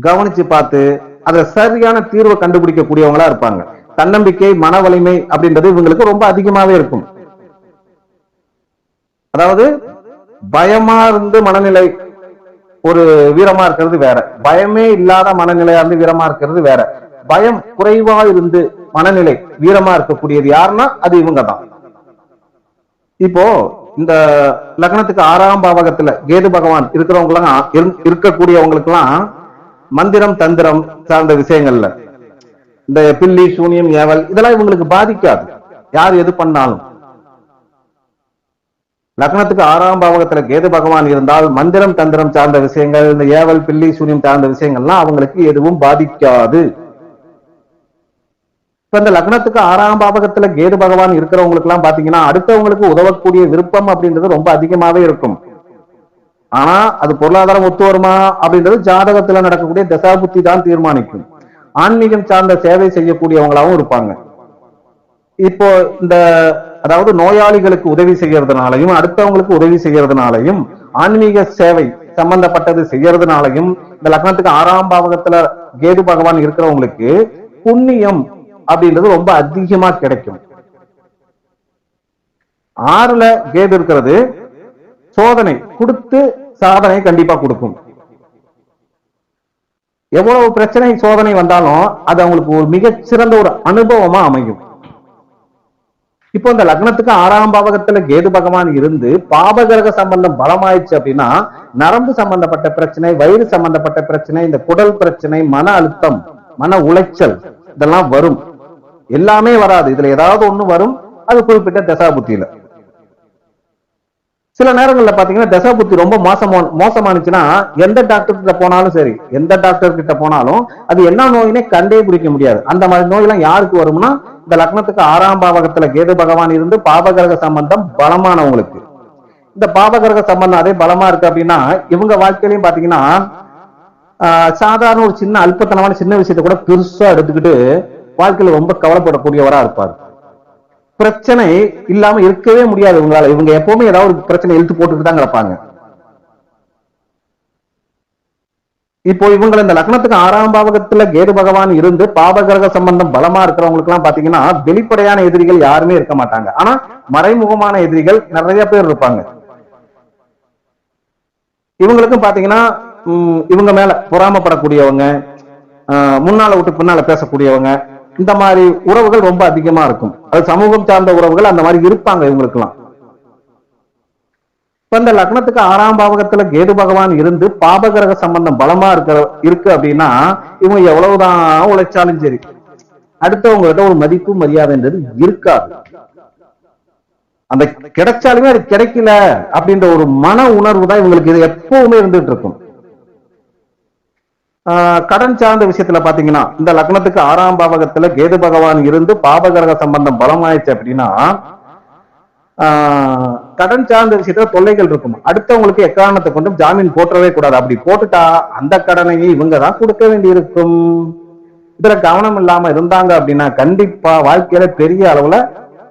கவனிச்சு பார்த்து அத சரியான தீர்வை கண்டுபிடிக்கக்கூடியவங்களா இருப்பாங்க. தன்னம்பிக்கை, மன வலிமை அப்படின்றது இவங்களுக்கு ரொம்ப அதிகமாவே இருக்கும். அதாவது பயமா இருந்து மனநிலை ஒரு வீரமா இருக்கிறது வேற, பயமே இல்லாத மனநிலையா இருந்து வீரமா இருக்கிறது வேற. பயம் குறைவா இருந்து மனநிலை வீரமா இருக்கக்கூடியது யாருன்னா அது இவங்க தான். இப்போ இந்த லக்னத்துக்கு 6ஆம் பாவகத்துல கேது பகவான் இருக்கக்கூடியவங்களுக்கு எல்லாம் மந்திரம் தந்திரம் சார்ந்த விஷயங்கள்ல இந்த பில்லி சூனியம் ஏவல் இதெல்லாம் இவங்களுக்கு பாதிக்காது, யார் எது பண்ணாலும். லக்னத்துக்கு 6ஆம் பாவகத்துல கேது பகவான் இருந்தால் மந்திரம் தந்திரம் சார்ந்த விஷயங்கள், இந்த ஏவல் பில்லி சூனியம் சார்ந்த விஷயங்கள்லாம் அவங்களுக்கு எதுவும் பாதிக்காது. இப்ப இந்த லக்னத்துக்கு 6ஆம் பாவகத்துல கேது பகவான் இருக்கிறவங்களுக்கு எல்லாம் பாத்தீங்கன்னா அடுத்தவங்களுக்கு உதவக்கூடிய விருப்பம் அப்படின்றது ரொம்ப அதிகமாவே இருக்கும். ஆனா அது பொருளாதாரம் ஒத்து வருமா அப்படின்றது ஜாதகத்துல நடக்கக்கூடிய தசாபுத்தி தான் தீர்மானிக்கும். ஆன்மீகம் சார்ந்த சேவை செய்யக்கூடியவங்களாவும் இருப்பாங்க. இப்போ இந்த அதாவது நோயாளிகளுக்கு உதவி செய்யறதுனாலையும் அடுத்தவங்களுக்கு உதவி செய்யறதுனாலையும் ஆன்மீக சேவை சம்பந்தப்பட்டது செய்யறதுனாலையும் இந்த லக்னத்துக்கு 6ஆம் பாவகத்துல கேது பகவான் இருக்கிறவங்களுக்கு புண்ணியம் அப்படின்றது ரொம்ப அதிகமா கிடைக்கும். 6ல கேது இருக்கிறது சோதனை கொடுத்து சாதனை கண்டிப்பா கொடுக்கும். எவ்வளவு பிரச்சனை சோதனை வந்தாலும் அது அவங்களுக்கு ஒரு மிகச்சிறந்த ஒரு அனுபவமா அமையும். இப்போ இந்த லக்னத்துக்கு 6ஆம் பாவகத்துல கேது பகவான் இருந்து பாபகிரக சம்பந்தம் பலமாயிடுச்சு அப்படின்னா நரம்பு சம்பந்தப்பட்ட பிரச்சனை, வயிறு சம்பந்தப்பட்ட பிரச்சனை, இந்த குடல் பிரச்சனை, மன அழுத்தம், மன உளைச்சல் இதெல்லாம் வரும். எல்லாமே வராது, இதுல ஏதாவது ஒண்ணு வரும். அது குறிப்பிட்ட தசாபுத்தியில. சில நேரங்கள்ல பாத்தீங்கன்னா தசாபுத்தி ரொம்ப மோசமானுச்சுன்னா எந்த டாக்டர் கிட்ட போனாலும் சரி, எந்த டாக்டர் கிட்ட போனாலும் அது என்ன நோயினே கண்டே பிடிக்க முடியாது. அந்த மாதிரி நோய் எல்லாம் யாருக்கு வரும்னா இந்த லக்னத்துக்கு 6ஆம் பாவகத்துல கேது பகவான் இருந்து பாபகிரக சம்பந்தம் பலமானவங்களுக்கு. இந்த பாபகிரக சம்பந்தம் அதே பலமா இருக்கு அப்படின்னா இவங்க வாழ்க்கையிலையும் பாத்தீங்கன்னா சாதாரண ஒரு சின்ன அல்பத்தனமான சின்ன விஷயத்தை கூட பெருசா எடுத்துக்கிட்டு வாழ்க்கையில ரொம்ப கவலைப்படக்கூடியவரா இருப்பாரு. பிரச்சனை இல்லாம இருக்கவே முடியாது இவங்களால. இவங்க எப்பவுமே ஏதாவது ஒரு பிரச்சனை இழுத்து போட்டுட்டு தான் கிடப்பாங்க. இப்போ இவங்க இந்த லக்னத்துக்கு 6ஆம் பாவகத்துல கேது பகவான் இருந்து பாபகிரக சம்பந்தம் பலமா இருக்கிறவங்களுக்கு எல்லாம் பாத்தீங்கன்னா வெளிப்படையான எதிரிகள் யாருமே இருக்க மாட்டாங்க. ஆனா மறைமுகமான எதிரிகள் நிறைய பேர் இருப்பாங்க. இவங்களுக்கும் பாத்தீங்கன்னா இவங்க மேல பொறாமப்படக்கூடியவங்க, முன்னால விட்டு பின்னால பேசக்கூடியவங்க, இந்த மாதிரி உறவுகள் ரொம்ப அதிகமா இருக்கும். அது சமூகம் சார்ந்த உறவுகள் அந்த மாதிரி இருப்பாங்க இவங்களுக்கு எல்லாம். இப்ப இந்த லக்னத்துக்கு 6ஆம் பாவகத்துல கேது பகவான் இருந்து பாபகிரக சம்பந்தம் பலமா இருக்கு அப்படின்னா இவங்க எவ்வளவுதான் உழைச்சாலும் சரி அடுத்தவங்ககிட்ட ஒரு மதிப்பு மரியாதைன்றது இருக்காது. அந்த கிடைச்சாலுமே அது கிடைக்கல அப்படின்ற ஒரு மன உணர்வு தான் இவங்களுக்கு இது எப்பவுமே இருந்துட்டு இருக்கும். கடன் சார்ந்த விஷயத்துல பாத்தீங்கன்னா இந்த லக்னத்துக்கு 6ஆம் பாவகத்துல கேது பகவான் இருந்து பாபகிரக சம்பந்தம் பலமாயிடுச்சு அப்படின்னா கடன் சார்ந்த விஷயத்துல தொல்லைகள் இருக்கும். அடுத்தவங்களுக்கு எக்காரணத்தை கொண்டும் ஜாமீன் போட்டவே கூடாது. அப்படி போட்டுட்டா அந்த கடனையை இவங்க தான் கொடுக்க வேண்டி இருக்கும். இதுல கவனம் இல்லாம இருந்தாங்க அப்படின்னா கண்டிப்பா வாழ்க்கையில பெரிய அளவுல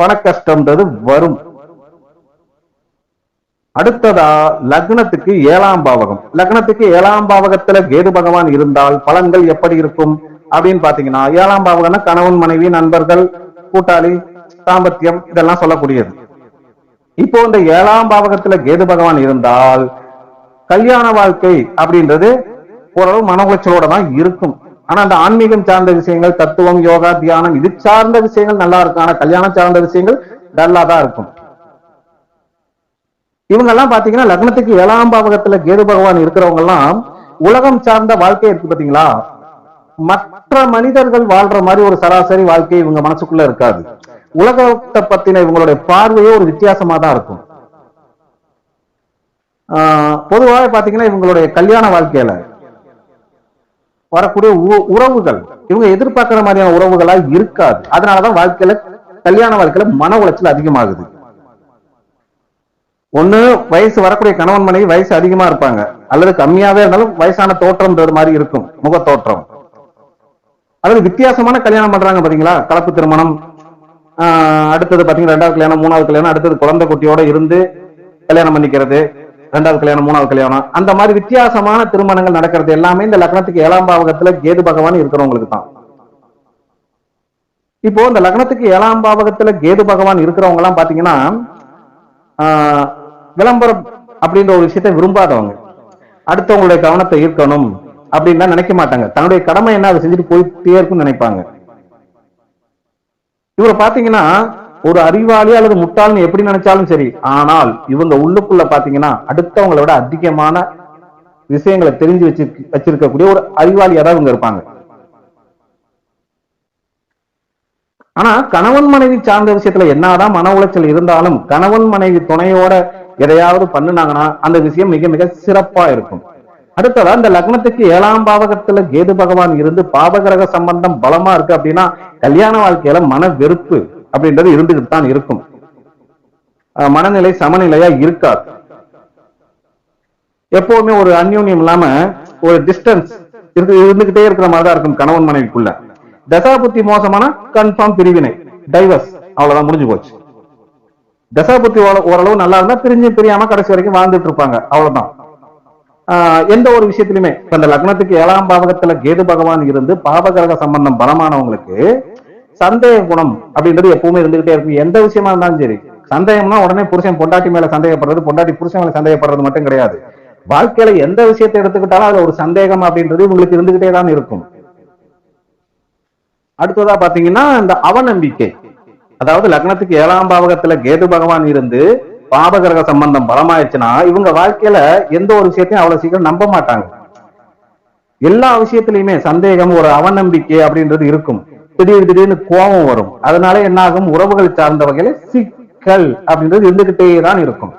பண கஷ்டம்ன்றது வரும். அடுத்ததா லக்னத்துக்கு 7ஆம் பாவகம். லக்னத்துக்கு 7ஆம் பாவகத்துல கேது பகவான் இருந்தால் பலன்கள் எப்படி இருக்கும் அப்படின்னு பாத்தீங்கன்னா 7ஆம் பாவகம்னா கணவன் மனைவி நண்பர்கள் கூட்டாளி தாம்பத்தியம் இதெல்லாம் சொல்லக்கூடியது. இப்போ இந்த 7ஆம் பாவகத்துல கேது பகவான் இருந்தால் கல்யாண வாழ்க்கை அப்படின்றது ஓரளவு மன உளைச்சலோட தான் இருக்கும். ஆனா அந்த ஆன்மீகம் சார்ந்த விஷயங்கள், தத்துவம், யோகா, தியானம் இது சார்ந்த விஷயங்கள் நல்லா இருக்கும். ஆனா கல்யாணம் சார்ந்த விஷயங்கள் நல்லா தான் இருக்கும். இவங்க எல்லாம் பாத்தீங்கன்னா லக்னத்துக்கு 7ஆம் பாவகத்துல கேது பகவான் இருக்கிறவங்க எல்லாம் உலகம் சார்ந்த வாழ்க்கை இருக்கு பாத்தீங்களா, மற்ற மனிதர்கள் வாழ்ற மாதிரி ஒரு சராசரி வாழ்க்கை இவங்க மனசுக்குள்ள இருக்காது. உலகத்தை பத்தின இவங்களுடைய பார்வையே ஒரு வித்தியாசமா தான் இருக்கும். பொதுவாக பாத்தீங்கன்னா இவங்களுடைய கல்யாண வாழ்க்கையில வரக்கூடிய உறவுகள் இவங்க எதிர்பார்க்கிற மாதிரியான உறவுகளா இருக்காது. அதனாலதான் வாழ்க்கையில கல்யாண வாழ்க்கையில மன உளைச்சல் அதிகமாகுது. ஒண்ணு வயசு வரக்கூடிய கணவன் மனைவி வயசு அதிகமா இருப்பாங்க, அல்லது கம்மியாவே இருந்தாலும் வயசான தோற்றம்ன்றது மாதிரி இருக்கும் முக தோற்றம். அதாவது வித்தியாசமான கல்யாணம் பண்றாங்க பாத்தீங்களா, கலப்பு திருமணம், அடுத்தது பாத்தீங்கன்னா 2வது கல்யாணம் 3வது கல்யாணம், அடுத்தது குழந்தை குட்டியோட இருந்து கல்யாணம் பண்ணிக்கிறது, ரெண்டாவது கல்யாணம், மூணாவது கல்யாணம், அந்த மாதிரி வித்தியாசமான திருமணங்கள் நடக்கிறது எல்லாமே இந்த லக்னத்துக்கு 7ஆம் பாவகத்துல கேது பகவான் இருக்கிறவங்களுக்கு தான். இப்போ இந்த லக்னத்துக்கு 7ஆம் பாவகத்துல கேது பகவான் இருக்கிறவங்க எல்லாம் பாத்தீங்கன்னா விளம்பரம் அப்படின்ற ஒரு விஷயத்தை விரும்பாதவங்க, அடுத்தவங்களுடைய கவனத்தை ஈர்க்கணும் அப்படின்னு நினைக்க மாட்டாங்க. தன்னுடைய கடமை என்ன அதை செஞ்சுட்டு போயிட்டே இருக்குன்னு நினைப்பாங்க. இவரை பாத்தீங்கன்னா ஒரு அறிவாளி அல்லது முட்டாள்னு எப்படி நினைச்சாலும் சரி, ஆனால் இவங்க உள்ளுக்குள்ள பாத்தீங்கன்னா அடுத்தவங்களை விட அதிகமான விஷயங்களை தெரிஞ்சு வச்சிருக்கக்கூடிய ஒரு அறிவாளியா தான் இவங்க இருப்பாங்க. ஆனா கணவன் மனைவி சார்ந்த விஷயத்துல என்னதான் மன உளைச்சல் இருந்தாலும் கணவன் மனைவி துணையோட எதையாவது பண்ணுனாங்கன்னா அந்த விஷயம் மிக மிக சிறப்பா இருக்கும். அடுத்ததா இந்த லக்னத்துக்கு 7ஆம் பாவகத்துல கேது பகவான் இருந்து பாவகிரக சம்பந்தம் பலமா இருக்கு அப்படின்னா கல்யாண வாழ்க்கையில மன வெறுப்பு அப்படின்றது இருந்துகிட்டு தான் இருக்கும். மனநிலை சமநிலையா இருக்காது. எப்பவுமே ஒரு அந்யோன்யம் இல்லாம ஒரு டிஸ்டன்ஸ் இருந்துகிட்டே இருக்கிற மாதிரிதான் இருக்கும் கணவன் மனைவிக்குள்ள. தசாபுத்தி மோசமான கன்ஃபார்ம் பிரிவினை, டைவர்ஸ், அவ்வளவுதான், முடிஞ்சு போச்சு. தசாபுத்தி ஓரளவு நல்லா இருந்தா பிரியாம கடைசி வரைக்கும் வாழ்ந்துட்டு இருப்பாங்க, அவ்வளவுதான். எந்த ஒரு விஷயத்திலுமே இந்த லக்னத்துக்கு 7ஆம் பாவகத்துல கேது பகவான் இருந்து பாவகிரக சம்பந்தம் பலமானவங்களுக்கு சந்தேக குணம் அப்படின்றது எப்பவுமே இருந்துகிட்டே இருக்கும். எந்த விஷயமா இருந்தாலும் சரி, சந்தேகம்னா உடனே புருஷன் பொண்டாட்டி மேல சந்தேகப்படுறது, பொண்டாட்டி புருஷன் மேல சந்தேகப்படுறது மட்டும் கிடையாது. வாழ்க்கையில எந்த விஷயத்தை எடுத்துக்கிட்டாலும் அதுல ஒரு சந்தேகம் அப்படின்றது இவங்களுக்கு இருந்துகிட்டே தான் இருக்கும். அடுத்ததா பாத்தீங்கன்னா இந்த அவநம்பிக்கை, அதாவது லக்னத்துக்கு 7ஆம் பாவகத்துல கேது பகவான் இருந்து பாபகிரக சம்பந்தம் பலமாயிடுச்சுன்னா இவங்க வாழ்க்கையில எந்த ஒரு விஷயத்தையும் அவ்வளவு சீக்கிரம் நம்ப மாட்டாங்க. எல்லா விஷயத்திலயுமே சந்தேகம், ஒரு அவநம்பிக்கை அப்படின்றது இருக்கும். திடீர்னு கோபம் வரும். அதனால என்ன ஆகும், உறவுகள் சார்ந்த வகையில சிக்கல் அப்படின்றது இருந்துகிட்டே தான் இருக்கும்.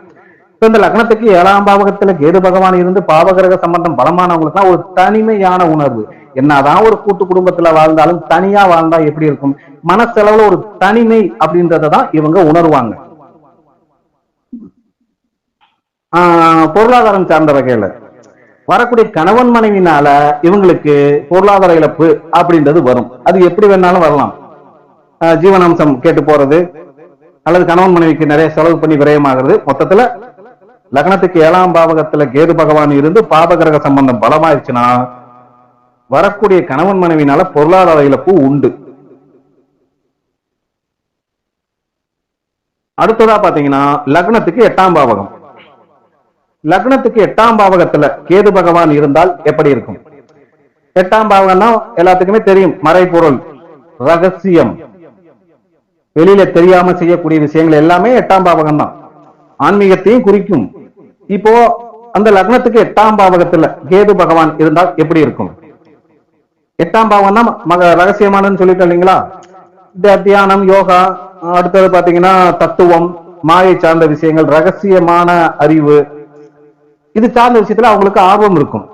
இப்ப இந்த லக்னத்துக்கு 7ஆம் பாவகத்துல கேது பகவான் இருந்து பாவகிரக சம்பந்தம் பலமானவங்களுக்கு ஒரு தனிமையான உணர்வு. என்னதான் ஒரு கூட்டு குடும்பத்துல வாழ்ந்தாலும் தனியா வாழ்ந்தா எப்படி இருக்கும், மனசெலவுல ஒரு தனிமை அப்படின்றதான் இவங்க உணர்வாங்க. பொருளாதாரம் சார்ந்த வகையில வரக்கூடிய கணவன் மனைவினால இவங்களுக்கு பொருளாதார இழப்பு அப்படின்றது வரும். அது எப்படி வேணாலும் வரலாம். ஜீவனாம்சம் கேட்டு போறது அல்லது கணவன் மனைவிக்கு நிறைய செலவு பண்ணி விரயமாகிறது. மொத்தத்துல லக்னத்துக்கு 7ஆம் பாவகத்துல கேது பகவான் இருந்து பாபகிரக சம்பந்தம் பலமாயிருச்சுன்னா வரக்கூடிய கணவன் மனைவினால பொருளாதார இழப்பு உண்டு. அடுத்ததா பாத்தீங்கன்னா லக்னத்துக்கு 8ஆம் பாவகம். லக்னத்துக்கு 8ஆம் பாவகத்துல கேது பகவான் இருந்தால் எப்படி இருக்கும்? 8ஆம் பாவகம்னா எல்லாத்துக்குமே தெரியும், மறைபொருள், ரகசியம், வெளியில தெரியாம செய்யக்கூடிய விஷயங்கள் எல்லாமே 8ஆம் பாவகம் தான். ஆன்மீகத்தையும் குறிக்கும். இப்போ அந்த லக்னத்துக்கு 8ஆம் பாவகத்துல கேது பகவான் இருந்தால் எப்படி இருக்கும்? 8ஆம் பாவம் தான் ரகசியமானன்னு சொல்லிட்டு இல்லைங்களா? தியானம், யோகா, அடுத்தது பாத்தீங்கன்னா தத்துவம், மாயை சார்ந்த விஷயங்கள், ரகசியமான அறிவு, இது சார்ந்த விஷயத்துல அவங்களுக்கு ஆர்வம் இருக்கும்.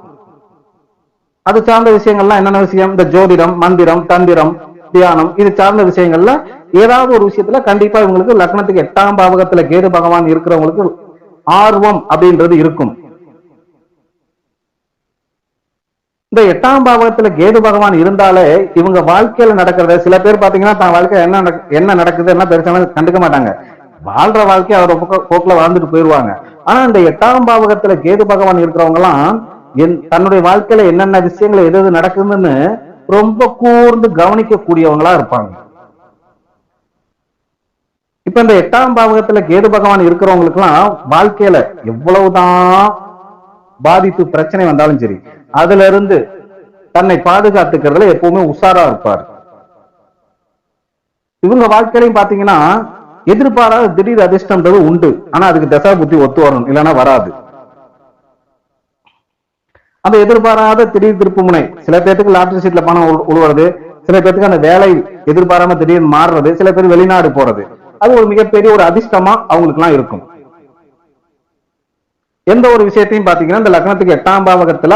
அது சார்ந்த விஷயங்கள்லாம் என்னென்ன விஷயம், இந்த ஜோதிடம், மந்திரம், தந்திரம், தியானம், இது சார்ந்த விஷயங்கள்ல ஏதாவது ஒரு விஷயத்துல கண்டிப்பா இவங்களுக்கு லக்னத்துக்கு 8ஆம் பாவகத்துல கேது பகவான் இருக்கிறவங்களுக்கு ஆர்வம் அப்படின்றது இருக்கும். இந்த 8ஆம் பாவகத்துல கேது பகவான் இருந்தாலே இவங்க வாழ்க்கையில நடக்கிறத, சில பேர் பாத்தீங்கன்னா தான் வாழ்க்கை என்ன நடக்குது என்ன பெருசான கண்டுக்க மாட்டாங்க, வாழ்ற வாழ்க்கை அவரோட போக்குல வாழ்ந்துட்டு போயிடுவாங்க. ஆனா இந்த 8ஆம் பாவகத்துல கேது பகவான் இருக்கிறவங்க எல்லாம் தன்னுடைய வாழ்க்கையில என்னென்ன விஷயங்கள் எது நடக்குதுன்னு ரொம்ப கூர்ந்து கவனிக்க கூடியவங்களா இருப்பாங்க. இப்ப இந்த 8ஆம் பாவகத்துல கேது பகவான் இருக்கிறவங்களுக்கு எல்லாம் வாழ்க்கையில எவ்வளவுதான் பாதிப்பு பிரச்சனை வந்தாலும் சரி, அதுல இருந்து தன்னை பாதுகாத்துக்கிறதுல எப்பவுமே உஷாரா இருப்பார். இவங்க வாழ்க்கையிலையும் பாத்தீங்கன்னா எதிர்பாராத திடீர் அதிர்ஷ்டம்ன்றது உண்டு. ஆனா அதுக்கு தசா புத்தி ஒத்து வரணும், இல்லைன்னா வராது. அந்த எதிர்பாராத திடீர் திருப்பு முனை, சில பேருக்கு லாட்டரி சீட்ல பணம் உழுவுறது, சில பேருக்கு அந்த வேலை எதிர்பாராம திடீர்னு மாறுறது, சில பேர் வெளிநாடு போறது, அது ஒரு மிகப்பெரிய ஒரு அதிர்ஷ்டமா அவங்களுக்கு எல்லாம் இருக்கும். எந்த ஒரு விஷயத்தையும் பாத்தீங்கன்னா இந்த லக்னத்துக்கு 8ஆம் பாவகத்துல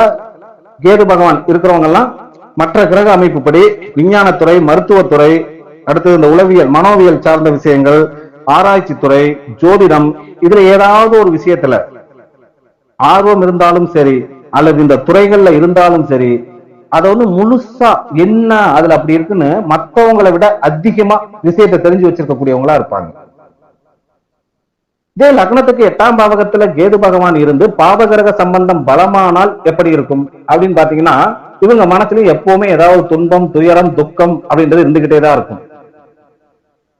கேது பகவான் இருக்கிறவங்க எல்லாம் மற்ற கிரக அமைப்புப்படி விஞ்ஞானத்துறை, மருத்துவத்துறை, அடுத்தது இந்த உளவியல், மனோவியல் சார்ந்த விஷயங்கள், ஆராய்ச்சி துறை, ஜோதிடம், இதுல ஏதாவது ஒரு விஷயத்துல ஆர்வம் இருந்தாலும் சரி அல்லது இந்த துறைகள்ல இருந்தாலும் சரி, அதை முழுசா என்ன அதுல அப்படி இருக்குன்னு மற்றவங்களை விட அதிகமா விஷயத்தை தெரிஞ்சு வச்சிருக்கக்கூடியவங்களா இருப்பாங்க. இதே லக்னத்துக்கு 8ஆம் பாவகத்துல கேது பகவான் இருந்து பாவகிரக சம்பந்தம் பலமானால் எப்படி இருக்கும் அப்படின்னு பாத்தீங்கன்னா, இவங்க மனசுலயும் எப்பவுமே ஏதாவது துன்பம், துயரம், துக்கம் அப்படின்றது இருந்துகிட்டே தான் இருக்கும்.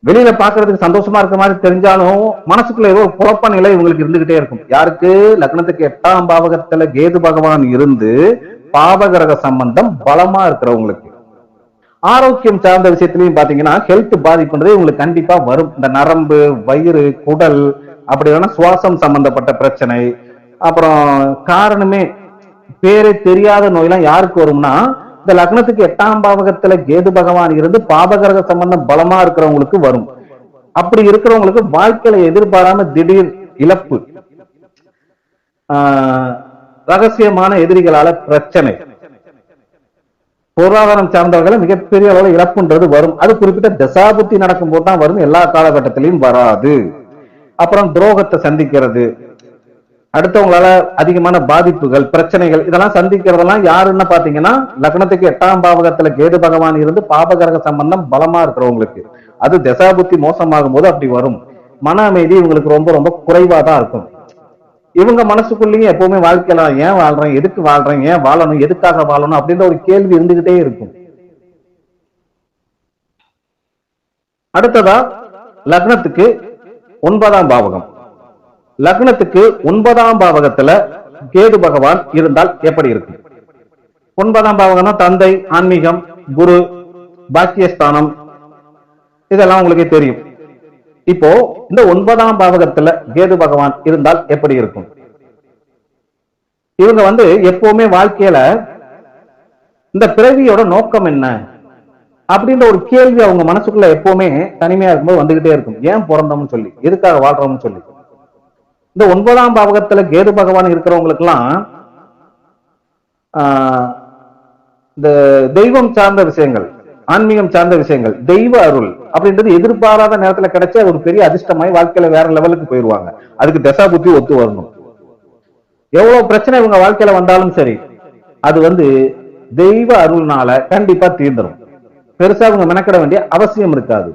வெளியில பாக்குறதுக்கு சந்தோஷமா இருக்க மாதிரி தெரிஞ்சாலும் மனசுக்குள்ள ஏதோ குழப்ப நிலை இவங்களுக்கு இருந்துகிட்டே இருக்கும். யாருக்கு? லக்னத்துக்கு 8ஆம் பாவகத்துல கேது பகவான் இருந்து பாவகிரக சம்பந்தம் பலமா இருக்கிறவங்களுக்கு. ஆரோக்கியம் சார்ந்த விஷயத்திலையும் பாத்தீங்கன்னா ஹெல்த் பாதிப்புன்றது உங்களுக்கு கண்டிப்பா வரும். இந்த நரம்பு, வயிறு, குடல், அப்படி இல்லைன்னா சுவாசம் சம்பந்தப்பட்ட பிரச்சனை, அப்புறம் காரணமே பேரே தெரியாத நோயெல்லாம் யாருக்கு வரும்னா, இந்த லக்னத்துக்கு 8ஆம் பாவகத்துல கேது பகவான் இருந்து பாபகிரக சம்பந்தம் பலமா இருக்கிறவங்களுக்கு வரும். அப்படி இருக்கிறவங்களுக்கு வாழ்க்கையில எதிர்பாராம திடீர் இழப்பு, ரகசியமான எதிரிகளால பிரச்சனை, பொருளாதாரம் சார்ந்தவர்களை மிகப்பெரிய அளவில் இழப்புன்றது வரும். அது குறிப்பிட்ட தசாபுத்தி நடக்கும் போது தான் வரும், எல்லா காலகட்டத்திலையும் வராது. அப்புறம் துரோகத்தை சந்திக்கிறது, அடுத்தவங்களால அதிகமான பாதிப்புகள், பிரச்சனைகள், இதெல்லாம் சந்திக்கிறதெல்லாம் யாருன்னு பாத்தீங்கன்னா லக்னத்துக்கு 8ஆம் பாவகத்துல கேது பகவான் இருந்து பாபகிரக சம்பந்தம் பலமா இருக்கிறவங்களுக்கு. அது தசாபுத்தி மோசமாகும் போது அப்படி வரும். மன அமைதி இவங்களுக்கு ரொம்ப ரொம்ப குறைவா தான் இருக்கும். இவங்க மனசுக்குள்ளேயும் எப்பவுமே வாழ்க்கையில ஏன் வாழ்றேன், எதுக்கு வாழ்றேன், ஏன் வாழணும், எதுக்காக வாழணும் அப்படின்ற ஒரு கேள்வி இருந்துகிட்டே இருக்கும். அடுத்ததா லக்னத்துக்கு 9ஆம் பாவகம். லக்னத்துக்கு 9ஆம் பாவகத்துல கேது பகவான் இருந்தால் எப்படி இருக்கும்? 9ஆம் பாவகம்னா தந்தை, ஆன்மீகம், குரு, பாக்கியஸ்தானம், இதெல்லாம் உங்களுக்கு தெரியும். இப்போ இந்த 9ஆம் பாவகத்துல கேது பகவான் இருந்தால் எப்படி இருக்கும்? இவங்க எப்பவுமே வாழ்க்கையில இந்த பிறவியோட நோக்கம் என்ன அப்படின்ற ஒரு கேள்வி அவங்க மனசுக்குள்ள எப்பவுமே தனிமையா இருக்கும்போது வந்துகிட்டே இருக்கும். ஏன் பிறந்தோம்னு சொல்லி, எதுக்காக வாழ்றோம்னு சொல்லி. இந்த 9ஆம் பாவகத்துல கேது பகவான் இருக்கிறவங்களுக்கு எல்லாம் இந்த தெய்வம் சார்ந்த விஷயங்கள், ஆன்மீகம் சார்ந்த விஷயங்கள், தெய்வ அருள் அப்படின்றது எதிர்பாராத நேரத்துல கிடைச்ச ஒரு பெரிய அதிர்ஷ்டமாய் வாழ்க்கையில வேற லெவலுக்கு போயிருவாங்க. அதுக்கு தசா புத்தி ஒத்து வரணும். எவ்வளவு பிரச்சனை இவங்க வாழ்க்கையில வந்தாலும் சரி, அது தெய்வ அருள்னால கண்டிப்பா தீர்ந்துடும். பெருசா இவங்க மெனக்கிட வேண்டிய அவசியம் இருக்காது.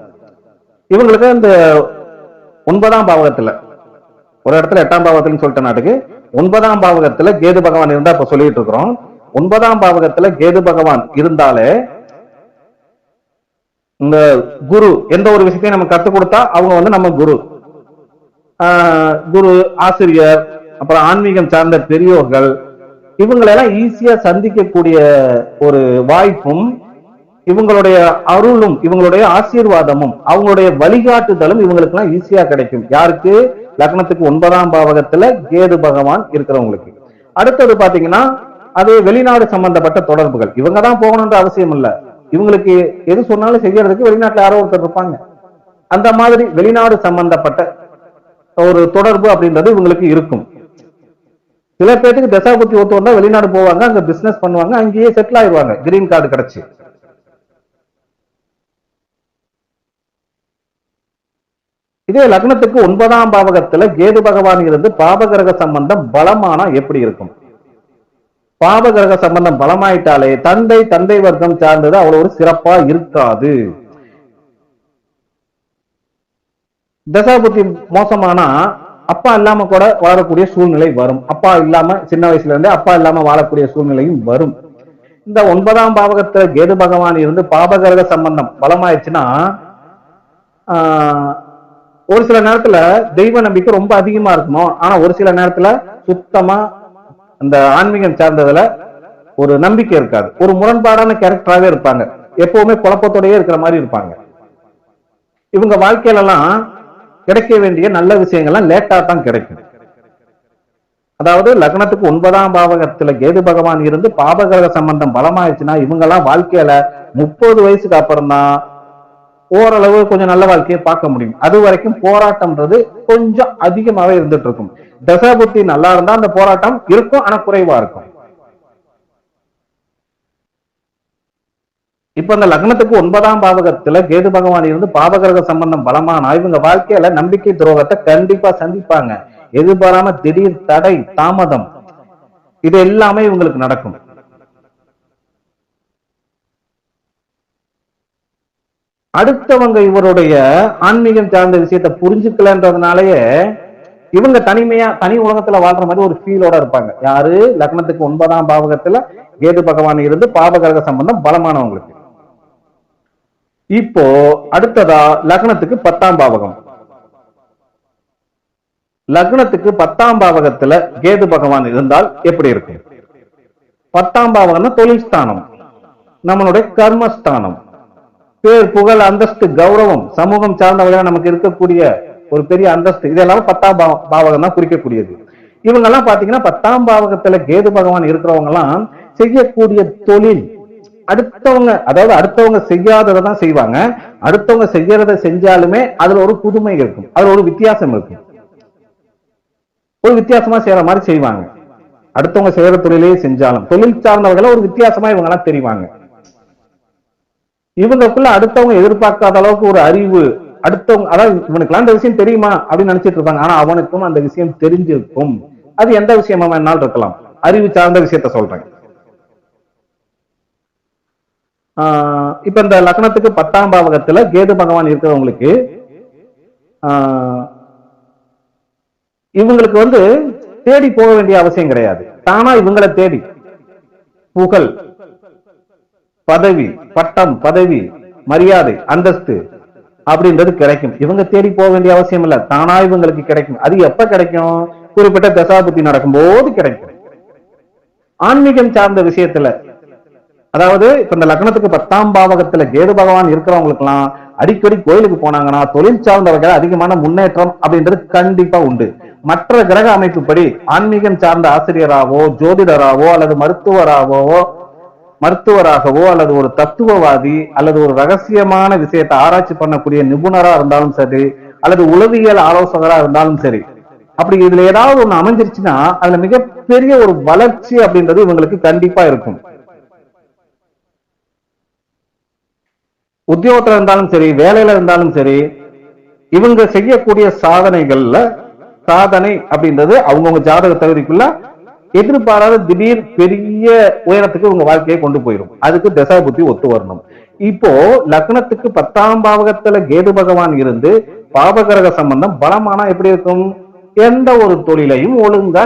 இவங்களுக்கு இந்த 9ஆம் பாவகத்துல, ஒரு இடத்துல 8ஆம் பாவகத்துல சொல்லிட்ட நாட்டுக்கு 9ஆம் பாவகத்துல கேது பகவான் இருந்தா இப்ப சொல்லிட்டு இருக்கிறோம். 9ஆம் பாவகத்துல கேது பகவான் இருந்தாலே இந்த குரு எந்த ஒரு விஷயத்தையும் நம்ம கத்துக் கொடுத்தா அவங்க நம்ம குரு, குரு, ஆசிரியர், அப்புறம் ஆன்மீகம் சார்ந்த பெரியோர்கள், இவங்களெல்லாம் ஈஸியா சந்திக்கக்கூடிய ஒரு வாய்ப்பும், இவங்களுடைய அருளும், இவங்களுடைய ஆசீர்வாதமும், அவங்களுடைய வழிகாட்டுதலும் இவங்களுக்கு எல்லாம் ஈஸியா கிடைக்கும். யாருக்கு? லக்னத்துக்கு 9ஆம் பாவகத்துல கேது பகவான் இருக்கிறவங்களுக்கு. அடுத்தது பாத்தீங்கன்னா அது வெளிநாடு சம்பந்தப்பட்ட தொடர்புகள். இவங்க தான் போகணும்ன்ற அவசியம் இல்ல. இவங்களுக்கு எது சொன்னாலும் செய்யறதுக்கு வெளிநாட்டுல யாரோ ஒருத்தர் இருப்பாங்க. அந்த மாதிரி வெளிநாடு சம்பந்தப்பட்ட ஒரு தொடர்பு அப்படின்றது இவங்களுக்கு இருக்கும். சில பேருக்கு தசாபுத்தி ஒத்து வந்தா வெளிநாடு போவாங்க, அங்க பிசினஸ் பண்ணுவாங்க, அங்கேயே செட்டில் ஆயிடுவாங்க, கிரீன் கார்டு கிடைச்சு. இதே லக்னத்துக்கு 9ஆம் பாவகத்துல கேது பகவான் இருந்து பாபகிரக சம்பந்தம் பலமானா எப்படி இருக்கும்? பாபகிரக சம்பந்தம் பலமாயிட்டாலே தந்தை வர்க்கம் சார்ந்தது அவ்வளவு ஒரு சிறப்பா இருக்காது. தசாபுத்தி மோசமானா அப்பா இல்லாம கூட வாழக்கூடிய சூழ்நிலை வரும். அப்பா இல்லாம சின்ன வயசுல இருந்தே அப்பா இல்லாம வாழக்கூடிய சூழ்நிலையும் வரும். இந்த 9ஆம் பாவகத்துல கேது பகவான் இருந்து பாபகிரக சம்பந்தம் பலமாயிடுச்சுன்னா ஒரு சில நேரத்துல தெய்வ நம்பிக்கை ரொம்ப அதிகமா இருக்கணும். ஆனா ஒரு சில நேரத்துல சுத்தமா அந்த ஆன்மீகம் சார்ந்ததுல ஒரு நம்பிக்கை இருக்காது. ஒரு முரண்பாடான கேரக்டராகவே இருப்பாங்க. எப்பவுமே குழப்பத்தோடயே இருக்கிற மாதிரி இருப்பாங்க. இவங்க வாழ்க்கையில எல்லாம் கிடைக்க வேண்டிய நல்ல விஷயங்கள்லாம் லேட்டா தான் கிடைக்கும். அதாவது லக்னத்துக்கு 9ஆம் பாவகத்துல கேது பகவான் இருந்து பாபகிரக சம்பந்தம் பலமாயிடுச்சுன்னா இவங்க எல்லாம் வாழ்க்கையில 30 வயசுக்கு அப்புறம் தான் ஓரளவு கொஞ்சம் நல்ல வாழ்க்கையை பார்க்க முடியும். அது வரைக்கும் போராட்டம்ன்றது கொஞ்சம் அதிகமாவே இருந்துட்டு இருக்கும். தசாபுத்தி நல்லா இருந்தா அந்த போராட்டம் இருக்கும், ஆனா குறைவா இருக்கும். இப்ப இந்த லக்னத்துக்கு 9ஆம் பாவகத்துல கேது பகவான் இருந்து பாபகிரக சம்பந்தம் பலமான இவங்க வாழ்க்கையில நம்பிக்கை துரோகத்தை கண்டிப்பா சந்திப்பாங்க. எதிர்பாராம திடீர் தடை, தாமதம், இது எல்லாமே இவங்களுக்கு நடக்கும். அடுத்தவங்க இவருடைய ஆன்மீகம் சார்ந்த விஷயத்தை புரிஞ்சுக்கலன்றதுனாலயே இவங்க தனிமையா தனி உலகத்துல வாழ்ற மாதிரி ஒரு ஃபீலோட இருப்பாங்க. யாரு? லக்னத்துக்கு 9ஆம் பாவகத்துல கேது பகவான் இருந்து பாபகிரக சம்பந்தம் பலமானவங்களுக்கு. இப்போ அடுத்ததா லக்னத்துக்கு 10ஆம் பாவகம். லக்னத்துக்கு 10ஆம் பாவகத்துல கேது பகவான் இருந்தால் எப்படி இருக்கும்? 10ஆம் பாவகம்னா தொழில் ஸ்தானம், நம்மளுடைய கர்மஸ்தானம், பேர் புகழ் அந்தஸ்து கௌரவம் சமூகம் சார்ந்த வகையில நமக்கு இருக்கக்கூடிய ஒரு பெரிய அந்தஸ்து, இதெல்லாம் 10ஆம் பாவகம் தான் குறிக்கக்கூடியது. இவங்க எல்லாம் பாத்தீங்கன்னா 10ஆம் பாவகத்துல கேது பகவான் இருக்கிறவங்க எல்லாம் செய்யக்கூடிய தொழில் அடுத்தவங்க, அதாவது அடுத்தவங்க செய்யாததான் செய்வாங்க. அடுத்தவங்க செய்யறத செஞ்சாலுமே அதுல ஒரு புதுமை இருக்கும், அதுல ஒரு வித்தியாசம் இருக்கும், ஒரு வித்தியாசமா செய்யற மாதிரி செய்வாங்க. அடுத்தவங்க செய்யற தொழிலே செஞ்சாலும் தொழில் சார்ந்தவர்களை ஒரு வித்தியாசமா இவங்க எல்லாம் தெரிவாங்க. இவங்களுக்குள்ள அடுத்தவங்க எதிர்பார்க்காத அளவுக்கு ஒரு அறிவு, அடுத்தவங்க அதாவது இவனுக்குலாம் அந்த விஷயம் தெரியுமா அப்படின்னு நினைச்சிட்டு இருப்பாங்க. ஆனா அவனுக்கும் அந்த விஷயம் தெரிஞ்சிருக்கும். அது எந்த விஷயமா வேணாலும் இருக்கலாம். அறிவு சார்ந்த விஷயத்த சொல்றேன். இப்ப இந்த லக்னத்துக்கு 10ஆம் பாவகத்துல கேது பகவான் இருக்கிறவங்களுக்கு இவங்களுக்கு தேடி போக வேண்டிய அவசியம் கிடையாது. தானா இவங்களை தேடி புகழ், பதவி, பட்டம், பதவி, மரியாதை, அந்தஸ்து அப்படின்றது கிடைக்கும். இவங்க தேடி போக வேண்டிய அவசியம் இல்ல, தானா இவங்களுக்கு கிடைக்கும். அது எப்ப கிடைக்கும்? குறிப்பிட்ட தசாபுத்தி நடக்கும்போது கிடைக்கும். ஆன்மீகம் சார்ந்த விஷயத்துல, அதாவது இப்ப இந்த லக்னத்துக்கு 10ஆம் பாவகத்துல கேது பகவான் இருக்கிறவங்களுக்கு எல்லாம் அடிக்கடி கோயிலுக்கு போனாங்கன்னா தொழில் சார்ந்த வகையில அதிகமான முன்னேற்றம் அப்படின்றது கண்டிப்பா உண்டு. மற்ற கிரக அமைப்புப்படி ஆன்மீகம் சார்ந்த ஆசிரியராகவோ ஜோதிடராகவோ அல்லது மருத்துவராகவோ அல்லது ஒரு தத்துவவாதி அல்லது ஒரு ரகசியமான விஷயத்தை ஆராய்ச்சி பண்ணக்கூடிய நிபுணரா இருந்தாலும் சரி, அல்லது உளவியல் ஆலோசகரா இருந்தாலும் சரி, அப்படி இதுல ஏதாவது ஒண்ணு அமைஞ்சிருச்சுன்னா அதுல மிகப்பெரிய ஒரு வளர்ச்சி அப்படின்றது இவங்களுக்கு கண்டிப்பா இருக்கும். உத்தியோகத்துல இருந்தாலும் சரி, வேலையில இருந்தாலும் சரி, இவங்க செய்யக்கூடிய சாதனை அப்படின்றது அவங்கவுங்க ஜாதக தகுதிக்குள்ள எதிர்பாராத திடீர் பெரிய உயரத்துக்கு உங்க வாழ்க்கையை கொண்டு போயிடும். அதுக்கு தசா புத்தி ஒத்து வரணும். இப்போ லக்னத்துக்கு 10ஆம் பாவகத்துல கேது பகவான் இருந்து பாபகிரக சம்பந்தம் பலமானா எப்படி இருக்கும்? எந்த ஒரு தொழிலையும் ஒழுங்கா